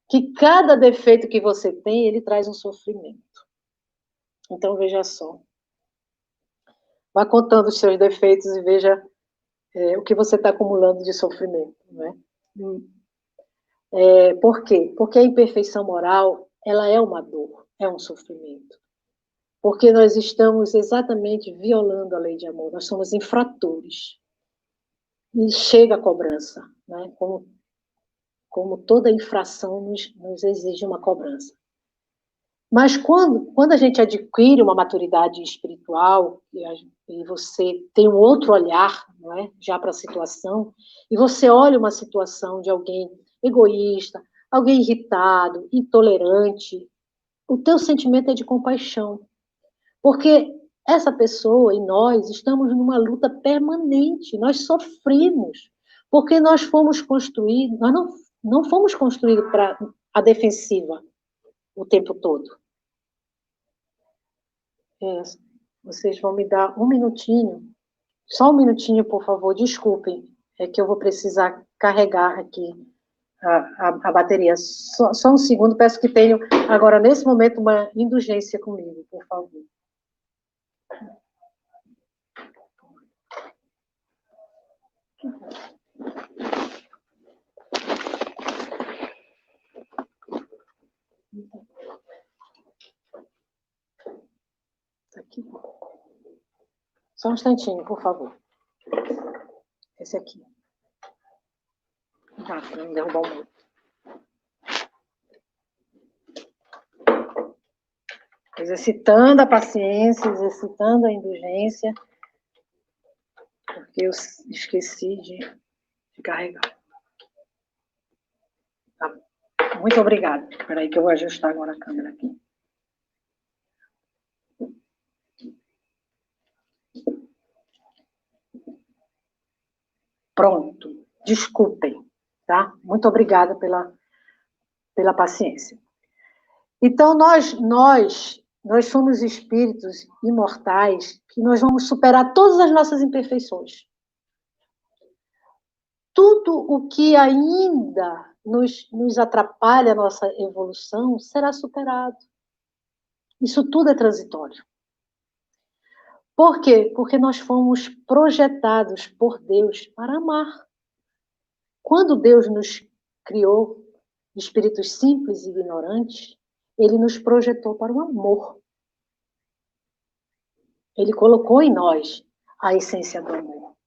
que cada defeito que você tem, ele traz um sofrimento. Então, veja só. Vá contando os seus defeitos e veja o que você está acumulando de sofrimento, né? Por quê? Porque a imperfeição moral, ela é uma dor, é um sofrimento. Porque nós estamos exatamente violando a lei de amor, nós somos infratores. E chega a cobrança, né? Como toda infração nos exige uma cobrança. Mas quando a gente adquire uma maturidade espiritual, e você tem um outro olhar, não é? Já para a situação, e você olha uma situação de alguém egoísta, alguém irritado, intolerante, o teu sentimento é de compaixão. Porque essa pessoa e nós estamos numa luta permanente, nós sofrimos, porque nós fomos construídos, nós não fomos construídos para a defensiva o tempo todo. Vocês vão me dar um minutinho, só um minutinho, por favor, desculpem, é que eu vou precisar carregar aqui a bateria. Só um segundo, peço que tenham agora, nesse momento, uma indulgência comigo, por favor. Aqui. Só um instantinho, por favor. Esse aqui. Tá, para não derrubar o meu. Exercitando a paciência, exercitando a indulgência, porque eu esqueci de carregar. Tá. Muito obrigada. Espera aí que eu vou ajustar agora a câmera aqui. Pronto. Desculpem, tá? Muito obrigada pela paciência. Então, nós somos espíritos imortais que nós vamos superar todas as nossas imperfeições. Tudo o que ainda nos atrapalha a nossa evolução será superado. Isso tudo é transitório. Por quê? Porque nós fomos projetados por Deus para amar. Quando Deus nos criou, espíritos simples e ignorantes, Ele nos projetou para o amor. Ele colocou em nós a essência do amor.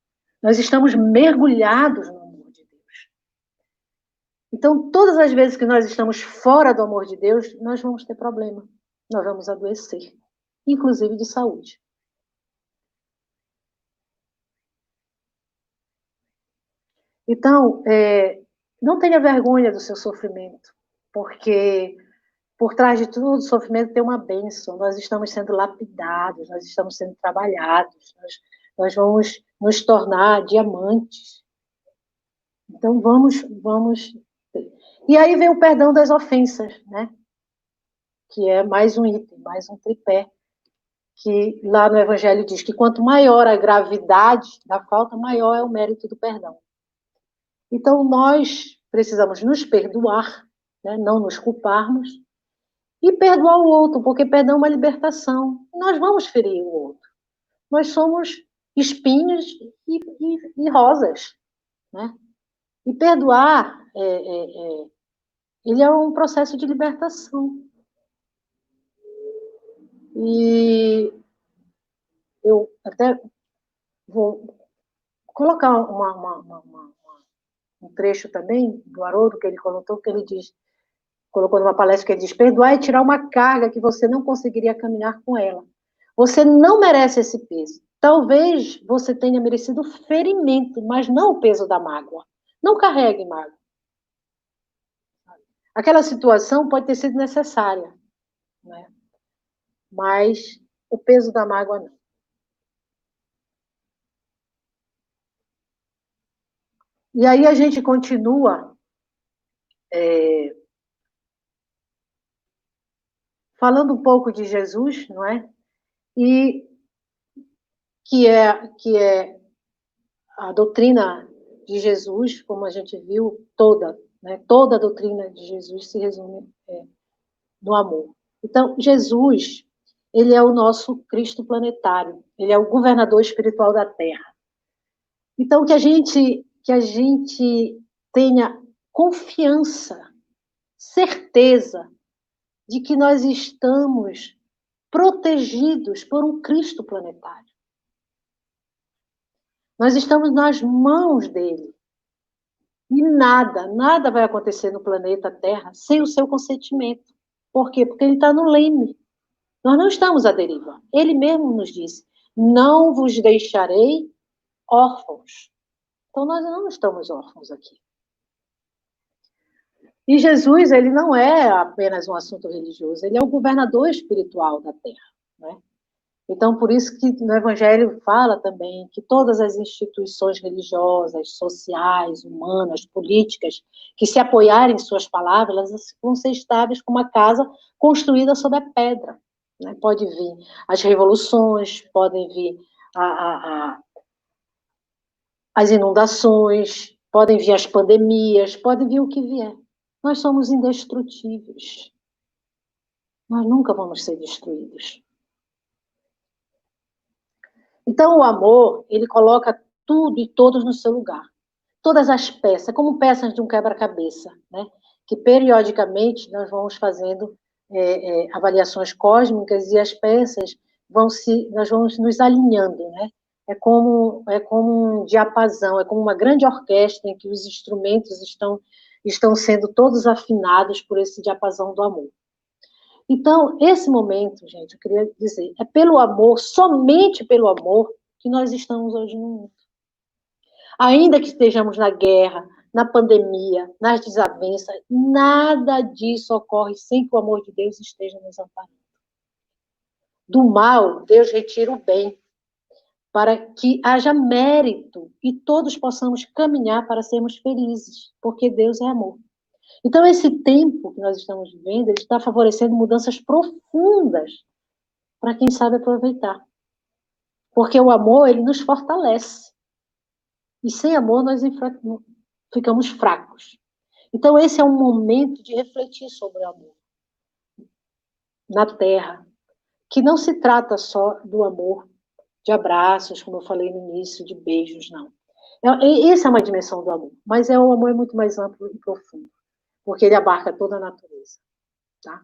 Nós estamos mergulhados no amor de Deus. Então, todas as vezes que nós estamos fora do amor de Deus, nós vamos ter problema. Nós vamos adoecer, inclusive de saúde. Então, não tenha vergonha do seu sofrimento, porque por trás de todo sofrimento tem uma bênção. Nós estamos sendo lapidados, nós estamos sendo trabalhados, nós vamos nos tornar diamantes. Então, vamos. E aí vem o perdão das ofensas, né? Que é mais um item, mais um tripé, que lá no Evangelho diz que quanto maior a gravidade da falta, maior é o mérito do perdão. Então, nós precisamos nos perdoar, né? Não nos culparmos, e perdoar o outro, porque perdão é uma libertação. Nós vamos ferir o outro. Nós somos espinhos e rosas, né? E perdoar, ele é um processo de libertação. E eu até vou colocar um trecho também do Haroldo, que ele colocou, que ele diz, colocou numa palestra que ele diz: perdoar é tirar uma carga que você não conseguiria caminhar com ela. Você não merece esse peso. Talvez você tenha merecido ferimento, mas não o peso da mágoa. Não carregue mágoa. Aquela situação pode ter sido necessária, né? Mas o peso da mágoa não. E aí a gente continua falando um pouco de Jesus, não é? E que é a doutrina de Jesus, como a gente viu, toda, né? Toda a doutrina de Jesus se resume no amor. Então, Jesus, ele é o nosso Cristo planetário, ele é o governador espiritual da Terra. Então, que a gente tenha confiança, certeza de que nós estamos protegidos por um Cristo planetário. Nós estamos nas mãos dele. E nada vai acontecer no planeta Terra sem o seu consentimento. Por quê? Porque ele está no leme. Nós não estamos à deriva. Ele mesmo nos disse: não vos deixarei órfãos. Então, nós não estamos órfãos aqui. E Jesus, ele não é apenas um assunto religioso, ele é o governador espiritual da Terra, né? Então, por isso que no Evangelho fala também que todas as instituições religiosas, sociais, humanas, políticas, que se apoiarem em suas palavras, elas vão ser estáveis como uma casa construída sobre a pedra, né? Pode vir as revoluções, podem vir as inundações, podem vir as pandemias, pode vir o que vier. Nós somos indestrutíveis. Nós nunca vamos ser destruídos. Então, o amor, ele coloca tudo e todos no seu lugar. Todas as peças, como peças de um quebra-cabeça, né? Que periodicamente nós vamos fazendo avaliações cósmicas e as peças nós vamos nos alinhando, né? É como um diapasão, é como uma grande orquestra em que os instrumentos estão sendo todos afinados por esse diapasão do amor. Então, esse momento, gente, eu queria dizer, é pelo amor, somente pelo amor, que nós estamos hoje no mundo. Ainda que estejamos na guerra, na pandemia, nas desavenças, nada disso ocorre sem que o amor de Deus esteja nos amparando. Do mal, Deus retira o bem, para que haja mérito e todos possamos caminhar para sermos felizes, porque Deus é amor. Então, esse tempo que nós estamos vivendo, ele está favorecendo mudanças profundas para quem sabe aproveitar. Porque o amor, ele nos fortalece. E sem amor, nós ficamos fracos. Então, esse é um momento de refletir sobre o amor na Terra, que não se trata só do amor de abraços, como eu falei no início, de beijos, não. Essa é uma dimensão do amor, mas o amor é muito mais amplo e profundo, porque ele abarca toda a natureza. Tá?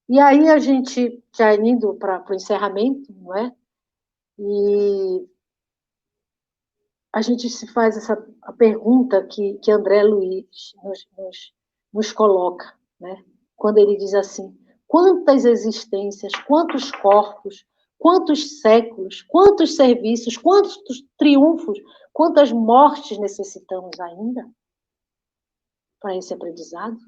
E aí a gente, já indo para o encerramento, não é? E a gente se faz a pergunta que André Luiz nos coloca, né? Quando ele diz assim: quantas existências, quantos corpos, quantos séculos, quantos serviços, quantos triunfos, quantas mortes necessitamos ainda para esse aprendizado?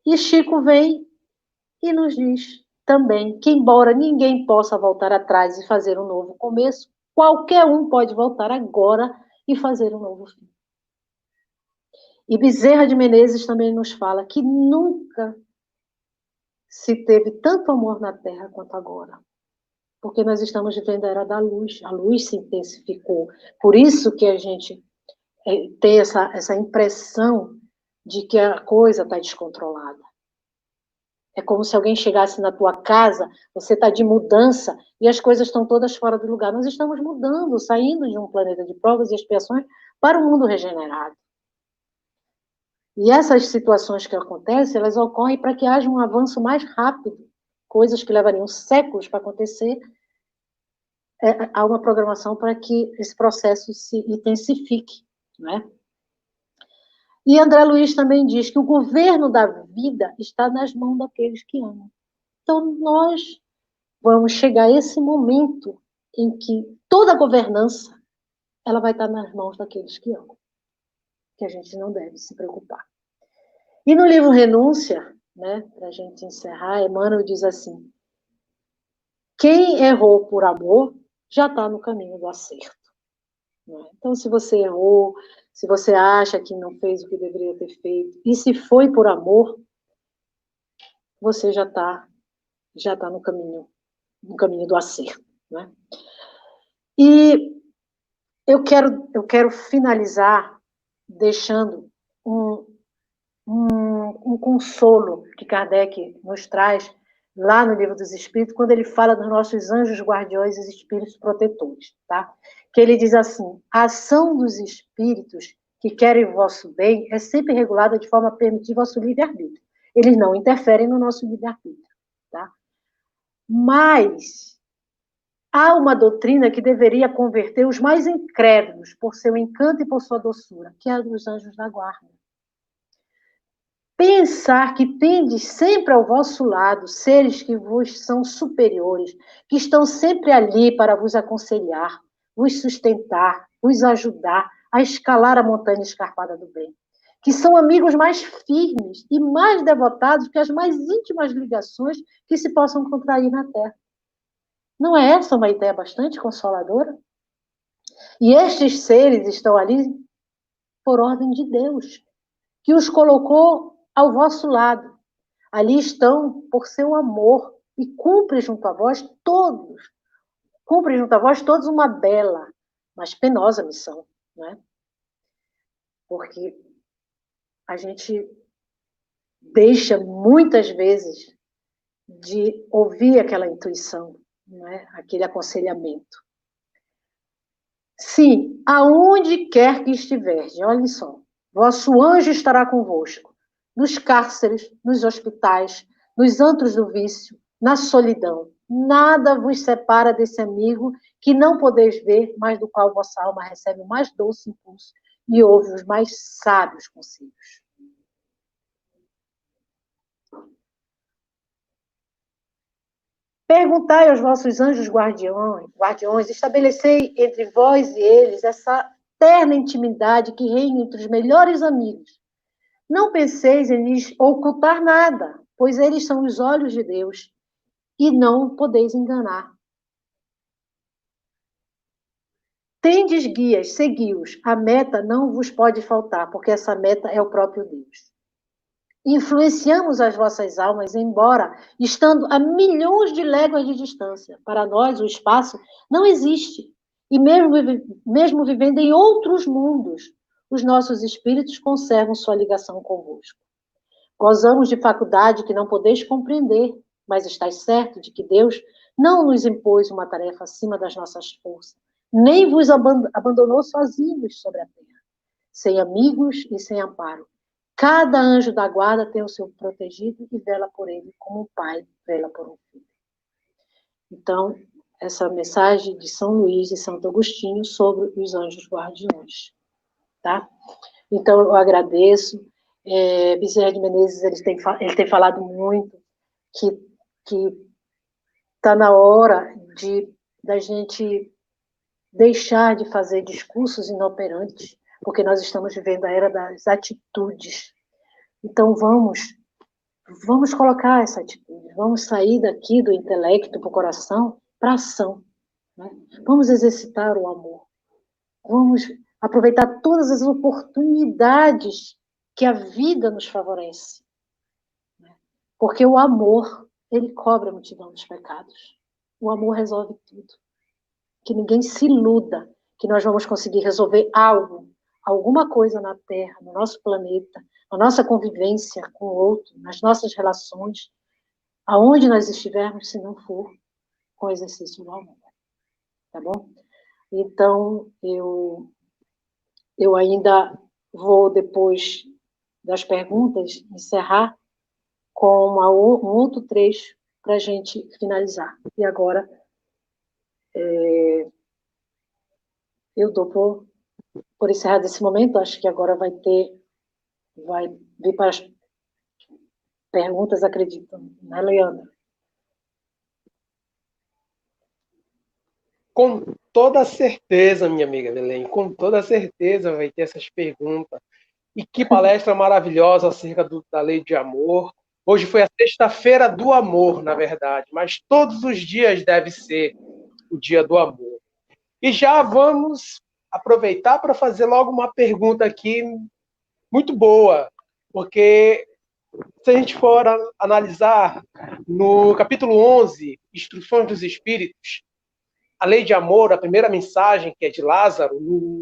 E Chico vem e nos diz também que, embora ninguém possa voltar atrás e fazer um novo começo, qualquer um pode voltar agora e fazer um novo fim. E Bezerra de Menezes também nos fala que nunca se teve tanto amor na Terra quanto agora. Porque nós estamos vivendo a era da luz, a luz se intensificou. Por isso que a gente tem essa impressão de que a coisa está descontrolada. É como se alguém chegasse na tua casa, você está de mudança e as coisas estão todas fora do lugar. Nós estamos mudando, saindo de um planeta de provas e expiações para um mundo regenerado. E essas situações que acontecem, elas ocorrem para que haja um avanço mais rápido. Coisas que levariam séculos para acontecer, há uma programação para que esse processo se intensifique, não é? E André Luiz também diz que o governo da vida está nas mãos daqueles que amam. Então, nós vamos chegar a esse momento em que toda a governança ela vai estar nas mãos daqueles que amam, que a gente não deve se preocupar. E no livro Renúncia, né, para a gente encerrar, Emmanuel diz assim: quem errou por amor já está no caminho do acerto. Né? Então, se você errou, se você acha que não fez o que deveria ter feito, e se foi por amor, você já está no caminho do acerto. Né? E eu quero finalizar deixando um consolo que Kardec nos traz lá no Livro dos Espíritos, quando ele fala dos nossos anjos guardiões e espíritos protetores, tá? Que ele diz assim: a ação dos espíritos que querem o vosso bem é sempre regulada de forma a permitir vosso livre-arbítrio. Eles não interferem no nosso livre-arbítrio, tá? Mas há uma doutrina que deveria converter os mais incrédulos por seu encanto e por sua doçura, que é a dos anjos da guarda. Pensar que tendes sempre ao vosso lado seres que vos são superiores, que estão sempre ali para vos aconselhar, vos sustentar, vos ajudar a escalar a montanha escarpada do bem, que são amigos mais firmes e mais devotados que as mais íntimas ligações que se possam contrair na Terra. Não é essa uma ideia bastante consoladora? E estes seres estão ali por ordem de Deus, que os colocou ao vosso lado. Ali estão por seu amor e cumprem junto a vós todos uma bela, mas penosa missão, né? Porque a gente deixa muitas vezes de ouvir aquela intuição, né? Aquele aconselhamento. Sim, aonde quer que estiverdes, olhem só, vosso anjo estará convosco, nos cárceres, nos hospitais, nos antros do vício, na solidão. Nada vos separa desse amigo que não podeis ver, mas do qual vossa alma recebe o mais doce impulso e ouve os mais sábios conselhos. Perguntai aos vossos anjos guardiões, estabelecei entre vós e eles essa terna intimidade que reina entre os melhores amigos. Não penseis em lhes ocultar nada, pois eles são os olhos de Deus, e não podeis enganar. Tendes guias, segui-os. A meta não vos pode faltar, porque essa meta é o próprio Deus. Influenciamos as vossas almas, embora estando a milhões de léguas de distância. Para nós, o espaço não existe. E mesmo vivendo em outros mundos, os nossos espíritos conservam sua ligação convosco. Gozamos de faculdade que não podeis compreender, mas estáis certo de que Deus não nos impôs uma tarefa acima das nossas forças, nem vos abandonou sozinhos sobre a terra, sem amigos e sem amparo. Cada anjo da guarda tem o seu protegido e vela por ele, como um pai vela por um filho. Então, essa mensagem de São Luís e Santo Agostinho sobre os anjos guardiões. Tá? Então, eu agradeço. Bezerra de Menezes ele tem falado muito que está na hora da gente deixar de fazer discursos inoperantes, porque nós estamos vivendo a era das atitudes. Então, vamos Vamos colocar essa atitude, vamos sair daqui do intelecto para o coração para a ação. Né? Vamos exercitar o amor. Vamos aproveitar todas as oportunidades que a vida nos favorece. Né? Porque o amor, ele cobre a multidão dos pecados. O amor resolve tudo. Que ninguém se iluda que nós vamos conseguir resolver algo, alguma coisa na Terra, no nosso planeta, na nossa convivência com o outro, nas nossas relações, aonde nós estivermos, se não for com o exercício do amor. Tá bom? Então, eu ainda vou, depois das perguntas, encerrar com um outro trecho para a gente finalizar. E agora, eu dou por encerrado esse momento. Acho que agora vai vir para as perguntas, acredito, né, Leandro? Com toda certeza, minha amiga Belém, com toda certeza vai ter essas perguntas. E que palestra maravilhosa acerca da lei de amor. Hoje foi a sexta-feira do amor, na verdade, mas todos os dias deve ser o dia do amor. E já vamos aproveitar para fazer logo uma pergunta aqui muito boa, porque se a gente for analisar no capítulo 11, Instruções dos Espíritos, a lei de amor, a primeira mensagem, que é de Lázaro,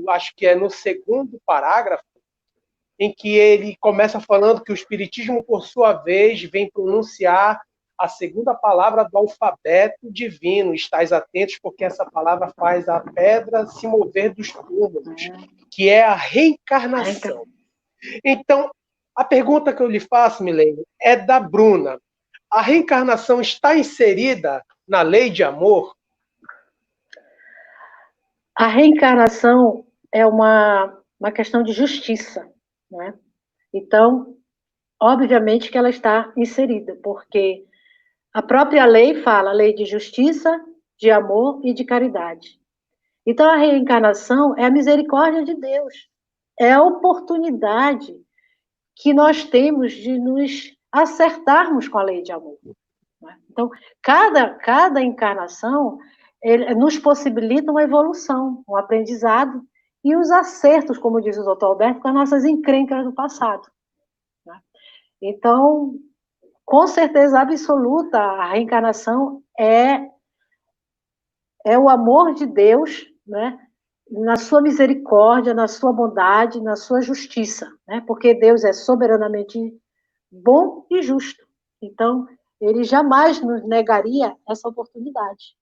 acho que é no segundo parágrafo, em que ele começa falando que o Espiritismo, por sua vez, vem pronunciar a segunda palavra do alfabeto divino. Estais atentos, porque essa palavra faz a pedra se mover dos túmulos, que é a reencarnação. Então, a pergunta que eu lhe faço, Milene, é da Bruna. A reencarnação está inserida na lei de amor? A reencarnação é uma questão de justiça, né? Então, obviamente que ela está inserida, porque a própria lei fala, a lei de justiça, de amor e de caridade. Então, a reencarnação é a misericórdia de Deus, é a oportunidade que nós temos de nos acertarmos com a lei de amor. Né? Então, cada encarnação nos possibilita uma evolução, um aprendizado e os acertos, como diz o doutor Alberto, com as nossas encrencas do passado. Né? Então, com certeza absoluta, a reencarnação é o amor de Deus, né? Na sua misericórdia, na sua bondade, na sua justiça, né? Porque Deus é soberanamente bom e justo. Então, ele jamais nos negaria essa oportunidade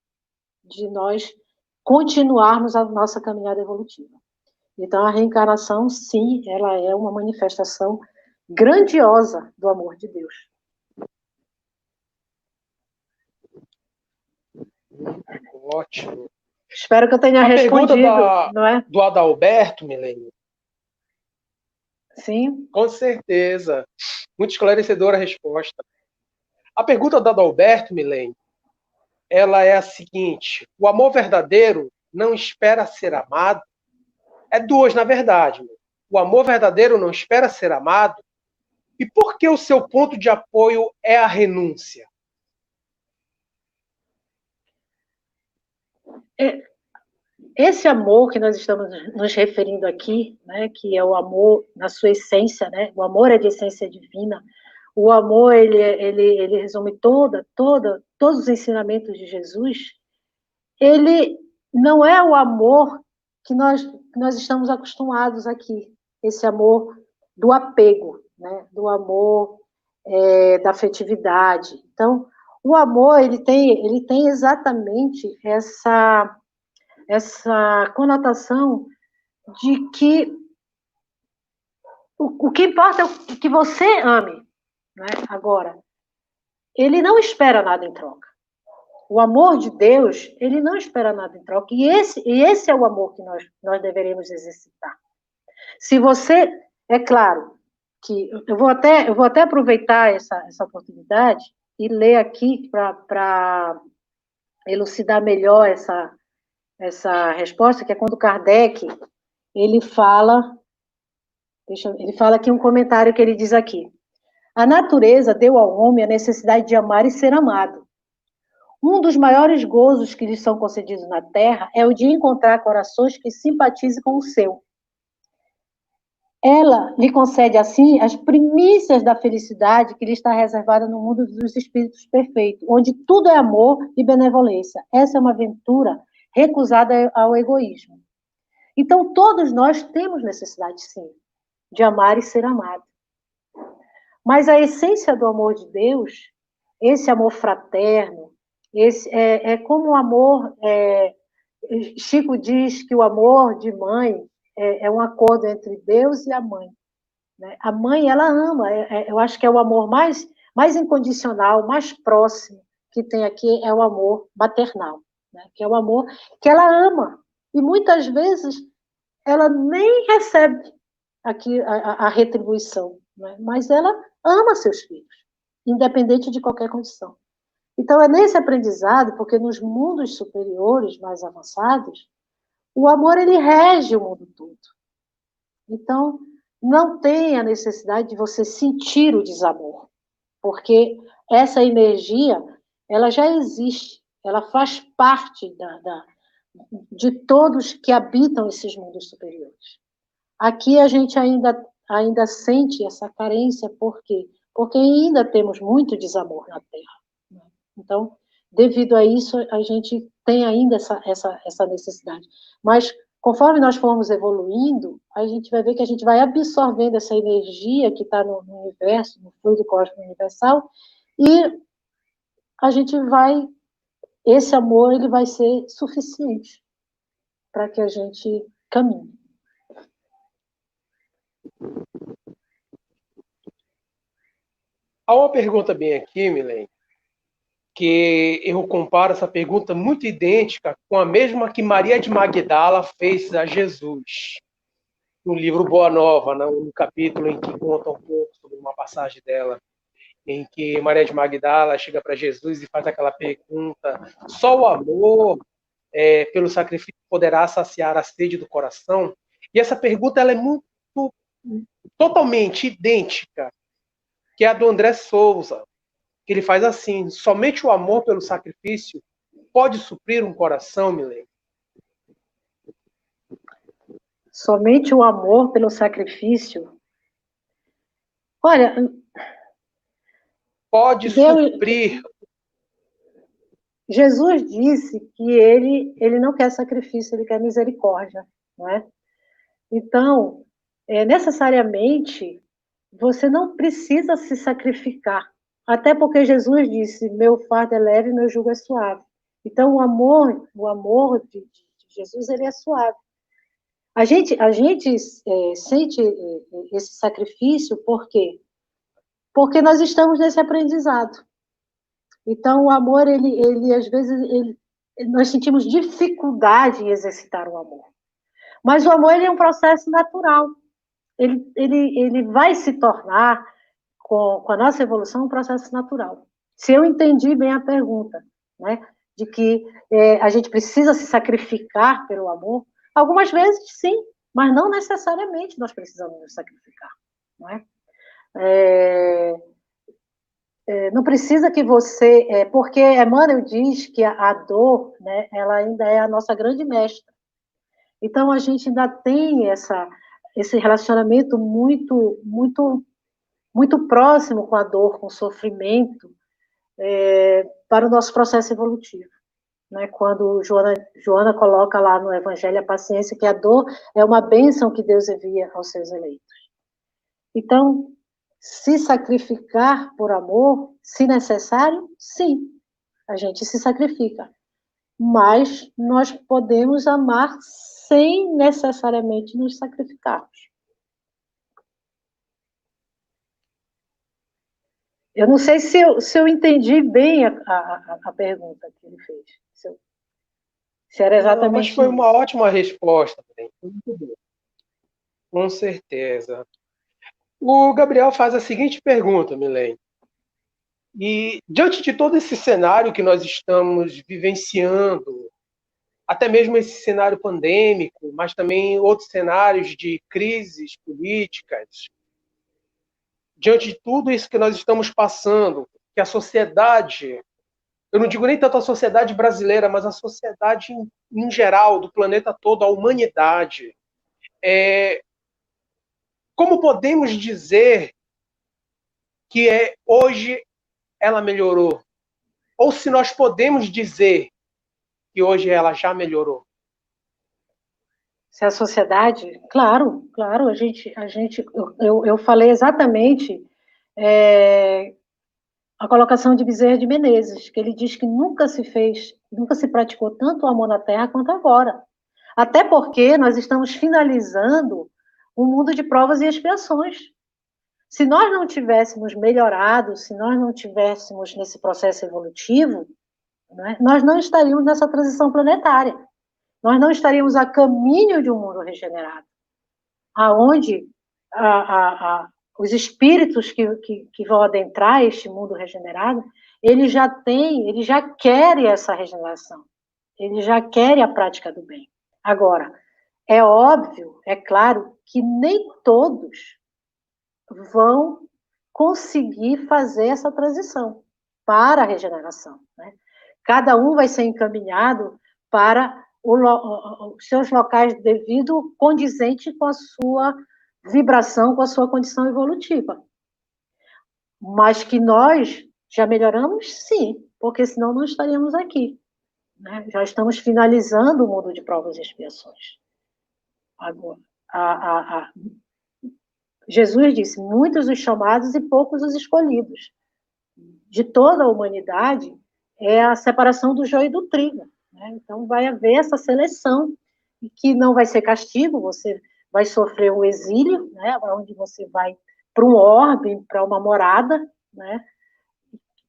de nós continuarmos a nossa caminhada evolutiva. Então, a reencarnação, sim, ela é uma manifestação grandiosa do amor de Deus. Ótimo. Espero que eu tenha respondido. Não é? Do Adalberto, Milene. Sim. Com certeza. Muito esclarecedora a resposta. A pergunta do Adalberto, Milene, ela é a seguinte: o amor verdadeiro não espera ser amado? É duas, na verdade. O amor verdadeiro não espera ser amado? E por que o seu ponto de apoio é a renúncia? Esse amor que nós estamos nos referindo aqui, né, que é o amor na sua essência, né, o amor é de essência divina, o amor, ele resume todos os ensinamentos de Jesus, ele não é o amor que nós estamos acostumados aqui, esse amor do apego, né, do amor da afetividade. Então, o amor, ele tem exatamente essa conotação de que o que importa é que você ame, né? Agora, ele não espera nada em troca. O amor de Deus, ele não espera nada em troca. E esse é o amor que nós deveremos exercitar. Se você, é claro, que eu vou até aproveitar essa oportunidade e ler aqui para elucidar melhor essa resposta, que é quando Kardec ele fala aqui um comentário que ele diz aqui: A natureza deu ao homem a necessidade de amar e ser amado. Um dos maiores gozos que lhes são concedidos na terra é o de encontrar corações que simpatizem com o seu. Ela lhe concede, assim, as primícias da felicidade que lhe está reservada no mundo dos espíritos perfeitos, onde tudo é amor e benevolência. Essa é uma aventura recusada ao egoísmo. Então, todos nós temos necessidade, sim, de amar e ser amado. Mas a essência do amor de Deus, esse amor fraterno, é como o amor... Chico diz que o amor de mãe é um acordo entre Deus e a mãe. Né? A mãe, ela ama, eu acho que é o amor mais incondicional, mais próximo que tem aqui é o amor maternal, né? Que é o amor que ela ama. E muitas vezes ela nem recebe aqui a retribuição, né? Mas ela ama seus filhos, independente de qualquer condição. Então, é nesse aprendizado, porque nos mundos superiores, mais avançados, o amor, ele rege o mundo todo. Então, não tem a necessidade de você sentir o desamor, porque essa energia, ela já existe, ela faz parte de todos que habitam esses mundos superiores. Aqui a gente ainda sente essa carência, por quê? Porque ainda temos muito desamor na Terra. Então, devido a isso, a gente tem ainda essa necessidade. Mas, conforme nós formos evoluindo, a gente vai ver que a gente vai absorvendo essa energia que está no universo, no fluido cósmico universal, e a gente vai, esse amor, ele vai ser suficiente para que a gente caminhe. Há uma pergunta bem aqui, Milene, que eu comparo essa pergunta muito idêntica com a mesma que Maria de Magdala fez a Jesus, no livro Boa Nova, no capítulo em que conta um pouco sobre uma passagem dela, em que Maria de Magdala chega para Jesus e faz aquela pergunta: só o amor pelo sacrifício poderá saciar a sede do coração? E essa pergunta ela é totalmente idêntica que é a do André Souza, que ele faz assim: somente o amor pelo sacrifício pode suprir um coração, Milene? Somente o amor pelo sacrifício. Olha, pode suprir. Jesus disse que ele não quer sacrifício, ele quer misericórdia, não é? Então, necessariamente, você não precisa se sacrificar. Até porque Jesus disse: meu fardo é leve e meu jugo é suave. Então, o amor de Jesus, ele é suave. A gente sente esse sacrifício por quê? Porque nós estamos nesse aprendizado. Então, o amor, ele às vezes, nós sentimos dificuldade em exercitar o amor. Mas o amor, ele é um processo natural. Ele vai se tornar, com a nossa evolução, um processo natural. Se eu entendi bem a pergunta, né, de que a gente precisa se sacrificar pelo amor, algumas vezes, sim, mas não necessariamente nós precisamos nos sacrificar, não é? Não precisa que você... porque Emmanuel diz que a dor, né, ela ainda é a nossa grande mestra. Então, a gente ainda tem esse relacionamento muito, muito, muito próximo com a dor, com o sofrimento, para o nosso processo evolutivo. Né? Quando Joana coloca lá no Evangelho a paciência, que a dor é uma bênção que Deus envia aos seus eleitos. Então, se sacrificar por amor, se necessário, sim, a gente se sacrifica. Mas nós podemos amar sem necessariamente nos sacrificarmos. Eu não sei se eu entendi bem a pergunta que ele fez. Se era exatamente Mas foi uma isso. ótima resposta. Muito bom. Com certeza. O Gabriel faz a seguinte pergunta, Milene. E diante de todo esse cenário que nós estamos vivenciando, até mesmo esse cenário pandêmico, mas também outros cenários de crises políticas, diante de tudo isso que nós estamos passando, que a sociedade, eu não digo nem tanto a sociedade brasileira, mas a sociedade em geral, do planeta todo, a humanidade, como podemos dizer que hoje ela melhorou? Ou se nós podemos dizer que hoje ela já melhorou? Se a sociedade, claro, claro, eu falei exatamente a colocação de Bezerra de Menezes, que ele diz que nunca se praticou tanto o amor na Terra quanto agora. Até porque nós estamos finalizando um mundo de provas e expiações. Se nós não tivéssemos melhorado, se nós não tivéssemos nesse processo evolutivo, né, nós não estaríamos nessa transição planetária. Nós não estaríamos a caminho de um mundo regenerado, aonde os espíritos que vão adentrar este mundo regenerado, eles já querem essa regeneração, eles já querem a prática do bem. Agora, é óbvio, é claro, que nem todos vão conseguir fazer essa transição para a regeneração, né? Cada um vai ser encaminhado para os seus locais devido condizente com a sua vibração, com a sua condição evolutiva. Mas que nós já melhoramos, sim, porque senão não estaríamos aqui, né? Já estamos finalizando o mundo de provas e expiações. Agora, Jesus disse, muitos os chamados e poucos os escolhidos. De toda a humanidade, é a separação do joio e do trigo, né? Então, vai haver essa seleção, que não vai ser castigo, você vai sofrer um exílio, né? Onde você vai para um orbe, para uma morada, né?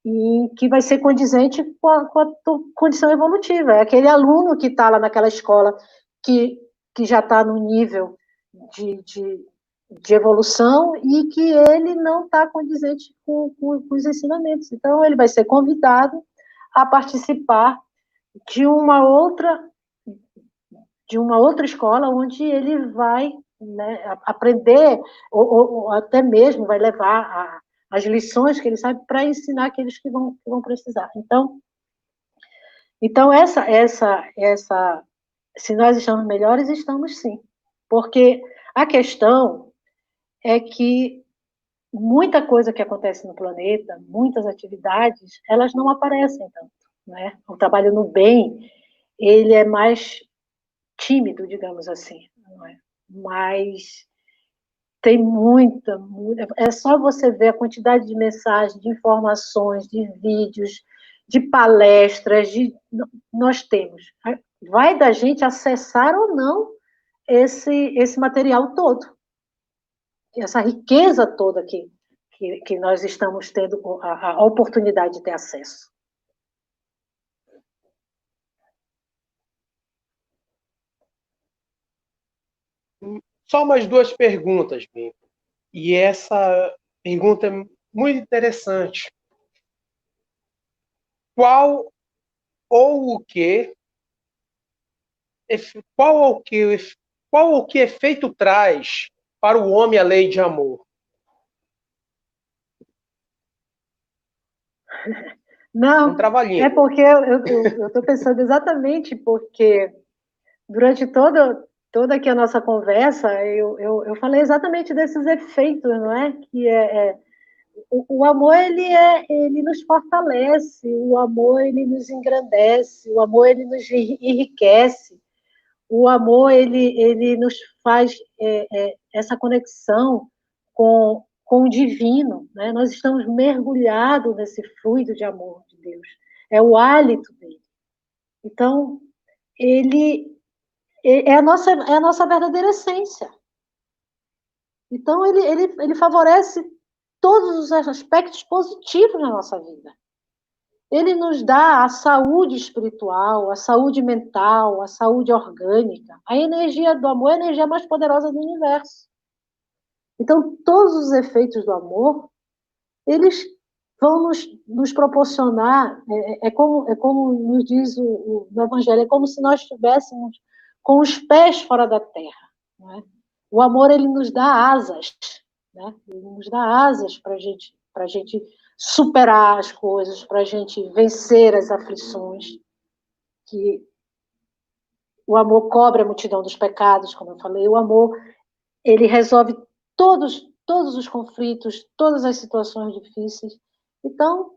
E que vai ser condizente com a tua condição evolutiva. É aquele aluno que está lá naquela escola, que já está no nível de evolução e que ele não está condizente com os ensinamentos. Então, ele vai ser convidado a participar de uma outra escola, onde ele vai, né, aprender, ou até mesmo vai levar as lições que ele sabe para ensinar aqueles que vão precisar. Então se nós estamos melhores, estamos sim. Porque a questão é que muita coisa que acontece no planeta, muitas atividades, elas não aparecem tanto, né? O trabalho no bem, ele é mais tímido, digamos assim, não é? Mas tem muita, é só você ver a quantidade de mensagens, de informações, de vídeos, de palestras, nós temos. Vai da gente acessar ou não esse material todo, essa riqueza toda que nós estamos tendo a oportunidade de ter acesso. Só mais duas perguntas, Bim. E essa pergunta é muito interessante. Qual ou o que efeito traz para o homem a lei de amor? Não, é porque eu estou pensando exatamente porque durante toda aqui a nossa conversa, eu falei exatamente desses efeitos, não é? Que o amor, ele nos fortalece, o amor, ele nos engrandece, o amor, ele nos enriquece, o amor, ele nos faz essa conexão com o divino, né? Nós estamos mergulhados nesse fluido de amor de Deus, é o hálito dele. Então, ele é a nossa verdadeira essência. Então, ele favorece todos os aspectos positivos na nossa vida. Ele nos dá a saúde espiritual, a saúde mental, a saúde orgânica. A energia do amor é a energia mais poderosa do universo. Então, todos os efeitos do amor, eles vão nos proporcionar, como nos diz no Evangelho, é como se nós estivéssemos com os pés fora da terra. Não é? O amor, ele nos dá asas. né? Ele nos dá asas para a gente superar as coisas, para a gente vencer as aflições, que o amor cobre a multidão dos pecados, como eu falei. O amor, ele resolve todos os conflitos, todas as situações difíceis. Então,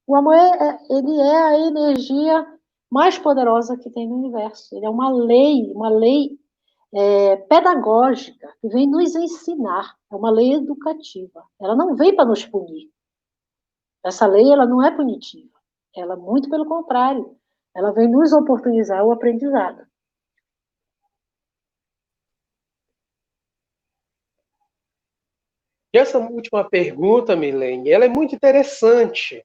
o amor, ele é a energia mais poderosa que tem no universo. Ele é uma lei pedagógica, que vem nos ensinar. É uma lei educativa. Ela não vem para nos punir. Essa lei, ela não é punitiva. Ela, muito pelo contrário, ela vem nos oportunizar o aprendizado. E essa última pergunta, Milene, ela é muito interessante.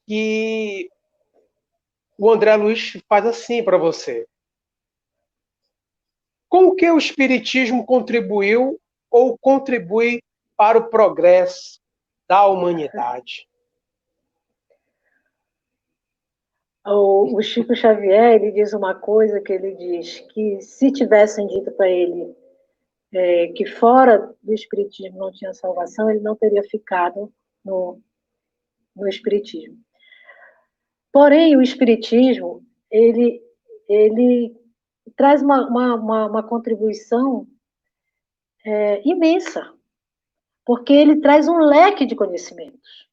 E o André Luiz faz assim para você. Como que o Espiritismo contribuiu ou contribui para o progresso da humanidade? O Chico Xavier, ele diz uma coisa que ele diz que se tivessem dito para ele que fora do Espiritismo não tinha salvação, ele não teria ficado no Espiritismo. Porém, o Espiritismo, ele traz uma contribuição imensa, porque ele traz um leque de conhecimentos.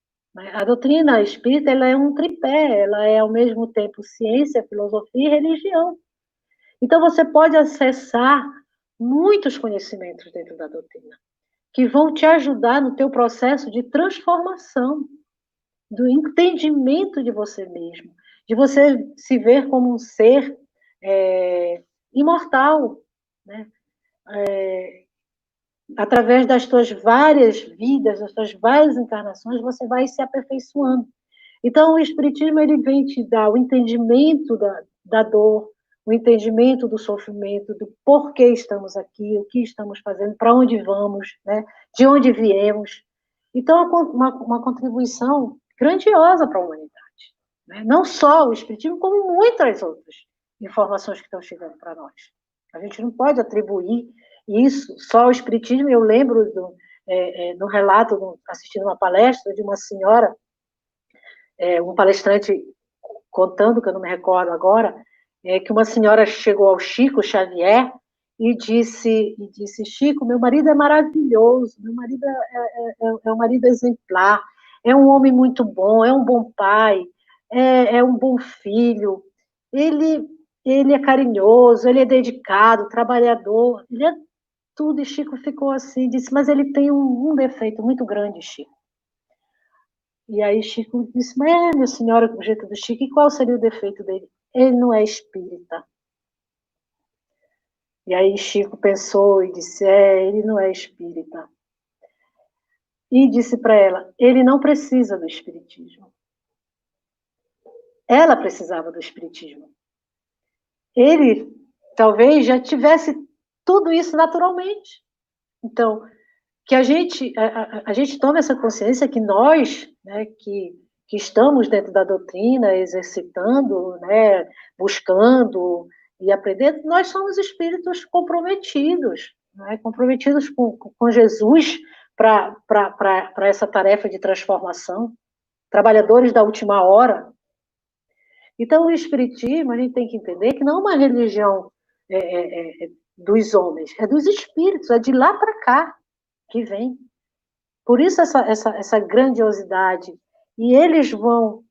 A doutrina espírita, ela é um tripé, ela é ao mesmo tempo ciência, filosofia e religião. Então você pode acessar muitos conhecimentos dentro da doutrina, que vão te ajudar no teu processo de transformação, do entendimento de você mesmo, de você se ver como um ser imortal, né? Através das tuas várias vidas, das tuas várias encarnações, você vai se aperfeiçoando. Então, o Espiritismo, ele vem te dar o entendimento da dor, o entendimento do sofrimento, do porquê estamos aqui, o que estamos fazendo, para onde vamos, né? De onde viemos. Então, é uma contribuição grandiosa para a humanidade. Né? Não só o Espiritismo, como muitas outras informações que estão chegando para nós. A gente não pode atribuir isso só ao Espiritismo. Eu lembro no relato, assistindo uma palestra de uma senhora, um palestrante contando, que eu não me recordo agora, que uma senhora chegou ao Chico Xavier e disse, Chico, meu marido é maravilhoso, meu marido é um marido exemplar, é um homem muito bom, é um bom pai, é um bom filho, ele é carinhoso, ele é dedicado, trabalhador, ele é tudo. E Chico ficou assim, disse, mas ele tem um defeito muito grande, Chico. E aí Chico disse, mas minha senhora, com o jeito do Chico, e qual seria o defeito dele? Ele não é espírita. E aí Chico pensou e disse, ele não é espírita. E disse para ela, ele não precisa do espiritismo. Ela precisava do espiritismo. Ele talvez já tivesse tudo isso naturalmente. Então, que a gente tome essa consciência que nós, né, que estamos dentro da doutrina, exercitando, né, buscando e aprendendo, nós somos espíritos comprometidos, né, comprometidos com Jesus para essa tarefa de transformação, trabalhadores da última hora. Então, o espiritismo, a gente tem que entender que não é uma religião dos homens, é dos espíritos, é de lá para cá que vem. Por isso essa grandiosidade. E eles vão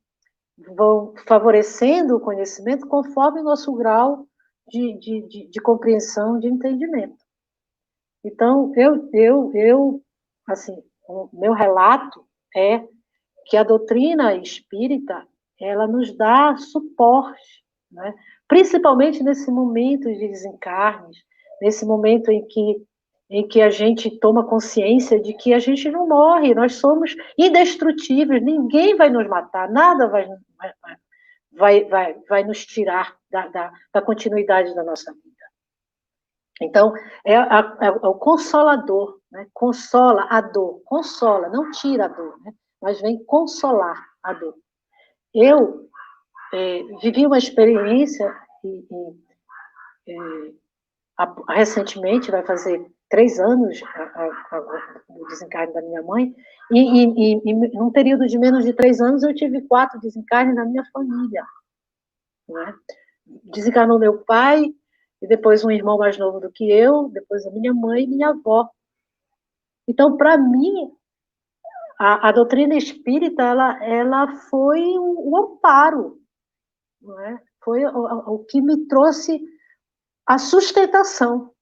favorecendo o conhecimento conforme o nosso grau de compreensão, de entendimento. Então, assim, o meu relato é que a doutrina espírita, ela nos dá suporte, né? Principalmente nesse momento de desencarnes, nesse momento em que a gente toma consciência de que a gente não morre, nós somos indestrutíveis, ninguém vai nos matar, nada vai nos tirar da continuidade da nossa vida. Então, é o consolador, né? Consola a dor, consola, não tira a dor, né? Mas vem consolar a dor. Eu vivi uma experiência recentemente, vai fazer 3 anos o desencarne da minha mãe, e num período de menos de 3 anos eu tive 4 desencarnes na minha família. Né? Desencarnou meu pai, e depois um irmão mais novo do que eu, depois a minha mãe e minha avó. Então, para mim, a doutrina espírita ela foi o amparo, não é? Foi o que me trouxe a sustentação.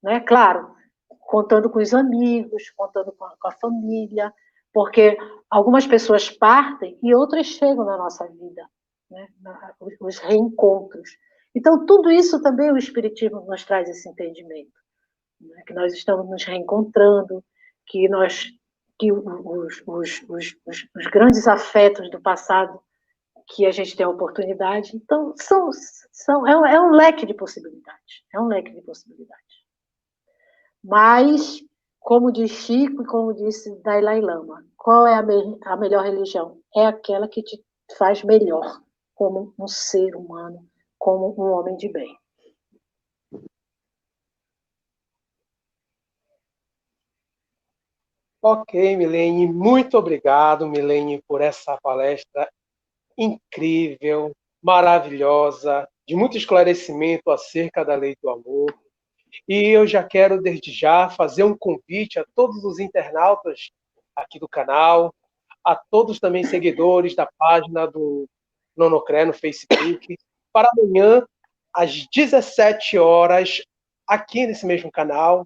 Né? Claro, contando com os amigos, contando com a família, porque algumas pessoas partem e outras chegam na nossa vida, né? Os reencontros. Então, tudo isso também o Espiritismo nos traz esse entendimento, né? Que nós estamos nos reencontrando, que os grandes afetos do passado que a gente tem a oportunidade. Então, é um leque de possibilidades. É um leque de possibilidades. Mas, como diz Chico e como disse Dalai Lama, qual é a melhor religião? É aquela que te faz melhor como um ser humano, como um homem de bem. Ok, Milene, muito obrigado, Milene, por essa palestra incrível, maravilhosa, de muito esclarecimento acerca da lei do amor. E eu já quero, desde já, fazer um convite a todos os internautas aqui do canal, a todos também seguidores da página do Nonocré no Facebook, para amanhã, às 17 horas, aqui nesse mesmo canal,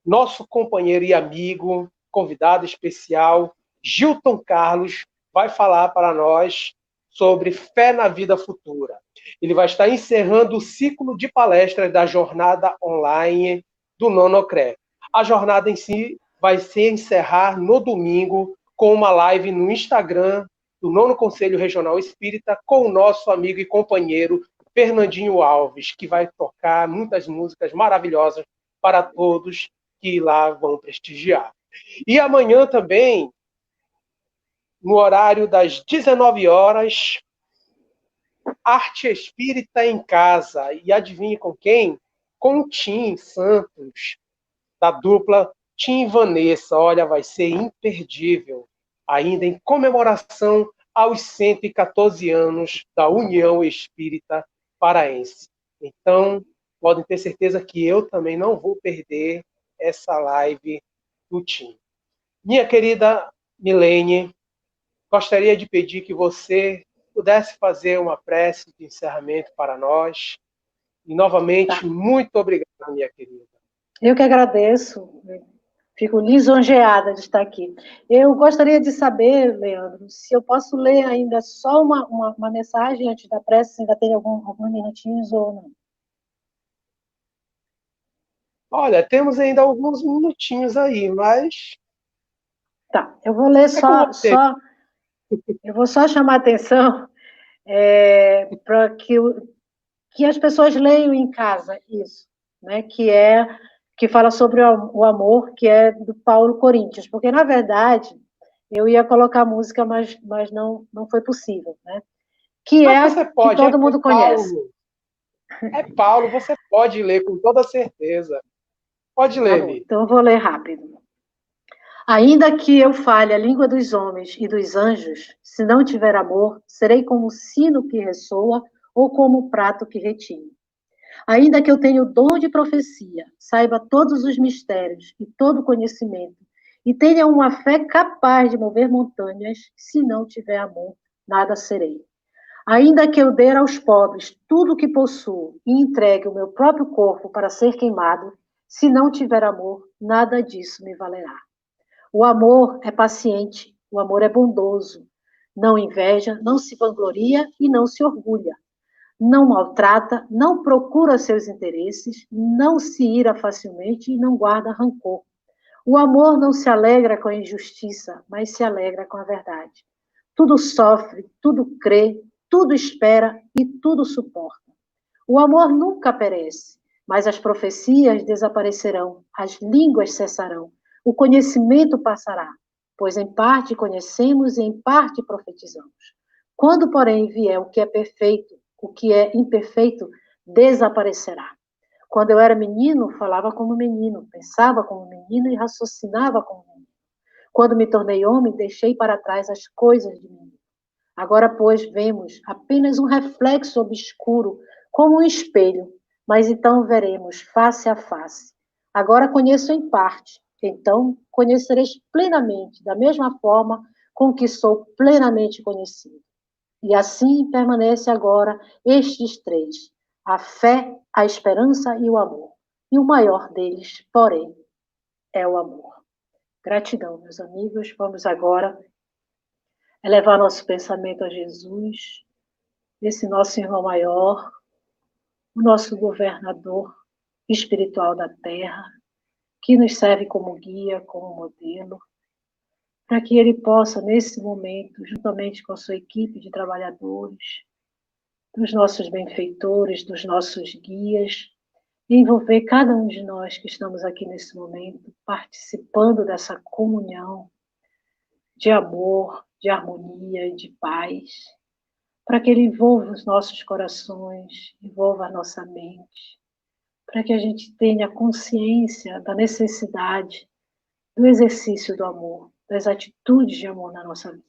nosso companheiro e amigo, convidado especial, Gilton Carlos, vai falar para nós sobre fé na vida futura. Ele vai estar encerrando o ciclo de palestras da jornada online do Nonocré. A jornada em si vai se encerrar no domingo com uma live no Instagram do Nono Conselho Regional Espírita com o nosso amigo e companheiro Fernandinho Alves, que vai tocar muitas músicas maravilhosas para todos que lá vão prestigiar. E amanhã também, no horário das 19 horas, Arte Espírita em Casa. E adivinhe com quem? Com Tim Santos, da dupla Tim e Vanessa. Olha, vai ser imperdível. Ainda em comemoração aos 114 anos da União Espírita Paraense. Então, podem ter certeza que eu também não vou perder essa live do Tim. Minha querida Milene, gostaria de pedir que você pudesse fazer uma prece de encerramento para nós. E, novamente, muito obrigado, minha querida. Eu que agradeço. Fico lisonjeada de estar aqui. Eu gostaria de saber, Leandro, se eu posso ler ainda só uma mensagem antes da prece, se ainda tem alguns minutinhos ou não. Olha, temos ainda alguns minutinhos aí, mas... Tá, eu vou ler eu vou só chamar a atenção para que as pessoas leiam em casa isso, né? Que fala sobre o amor, que é do Paulo Corinthians, porque, na verdade, eu ia colocar música, mas não foi possível, né? Que você pode, que todo mundo conhece. É Paulo, você pode ler com toda certeza. Pode ler, Mi. Então eu vou ler rápido. Ainda que eu fale a língua dos homens e dos anjos, se não tiver amor, serei como o sino que ressoa ou como o prato que retine. Ainda que eu tenha o dom de profecia, saiba todos os mistérios e todo o conhecimento, e tenha uma fé capaz de mover montanhas, se não tiver amor, nada serei. Ainda que eu dê aos pobres tudo o que possuo e entregue o meu próprio corpo para ser queimado, se não tiver amor, nada disso me valerá. O amor é paciente, o amor é bondoso, não inveja, não se vangloria e não se orgulha. Não maltrata, não procura seus interesses, não se ira facilmente e não guarda rancor. O amor não se alegra com a injustiça, mas se alegra com a verdade. Tudo sofre, tudo crê, tudo espera e tudo suporta. O amor nunca perece, mas as profecias desaparecerão, as línguas cessarão, o conhecimento passará, pois em parte conhecemos e em parte profetizamos. Quando, porém, vier o que é perfeito, o que é imperfeito desaparecerá. Quando eu era menino, falava como menino, pensava como menino e raciocinava como menino. Quando me tornei homem, deixei para trás as coisas de menino. Agora, pois, vemos apenas um reflexo obscuro, como um espelho, mas então veremos face a face. Agora conheço em parte, então conhecereis plenamente, da mesma forma com que sou plenamente conhecido. E assim permanece agora estes três: a fé, a esperança e o amor. E o maior deles, porém, é o amor. Gratidão, meus amigos. Vamos agora elevar nosso pensamento a Jesus, esse nosso irmão maior, o nosso governador espiritual da Terra, que nos serve como guia, como modelo, para que ele possa, nesse momento, juntamente com a sua equipe de trabalhadores, dos nossos benfeitores, dos nossos guias, envolver cada um de nós que estamos aqui nesse momento, participando dessa comunhão de amor, de harmonia e de paz, para que ele envolva os nossos corações, envolva a nossa mente, para que a gente tenha consciência da necessidade do exercício do amor, das atitudes de amor na nossa vida.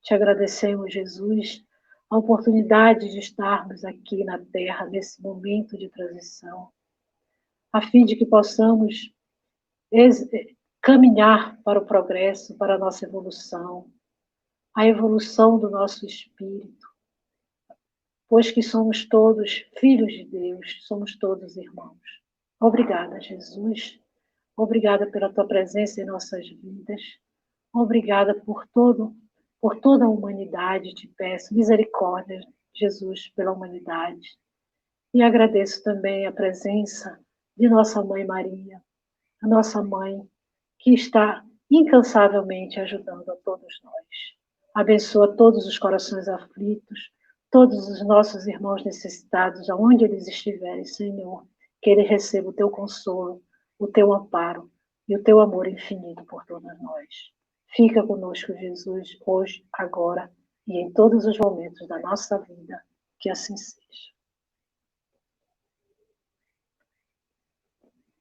Te agradecemos, Jesus, a oportunidade de estarmos aqui na Terra nesse momento de transição, a fim de que possamos caminhar para o progresso, para a nossa evolução, a evolução do nosso espírito, pois que somos todos filhos de Deus, somos todos irmãos. Obrigada, Jesus. Obrigada pela tua presença em nossas vidas. Obrigada por toda a humanidade. Te peço misericórdia, Jesus, pela humanidade. E agradeço também a presença de nossa mãe Maria, a nossa mãe que está incansavelmente ajudando a todos nós. Abençoa todos os corações aflitos, todos os nossos irmãos necessitados, aonde eles estiverem, Senhor, que eles recebam o teu consolo, o teu amparo e o teu amor infinito por todos nós. Fica conosco, Jesus, hoje, agora e em todos os momentos da nossa vida. Que assim seja.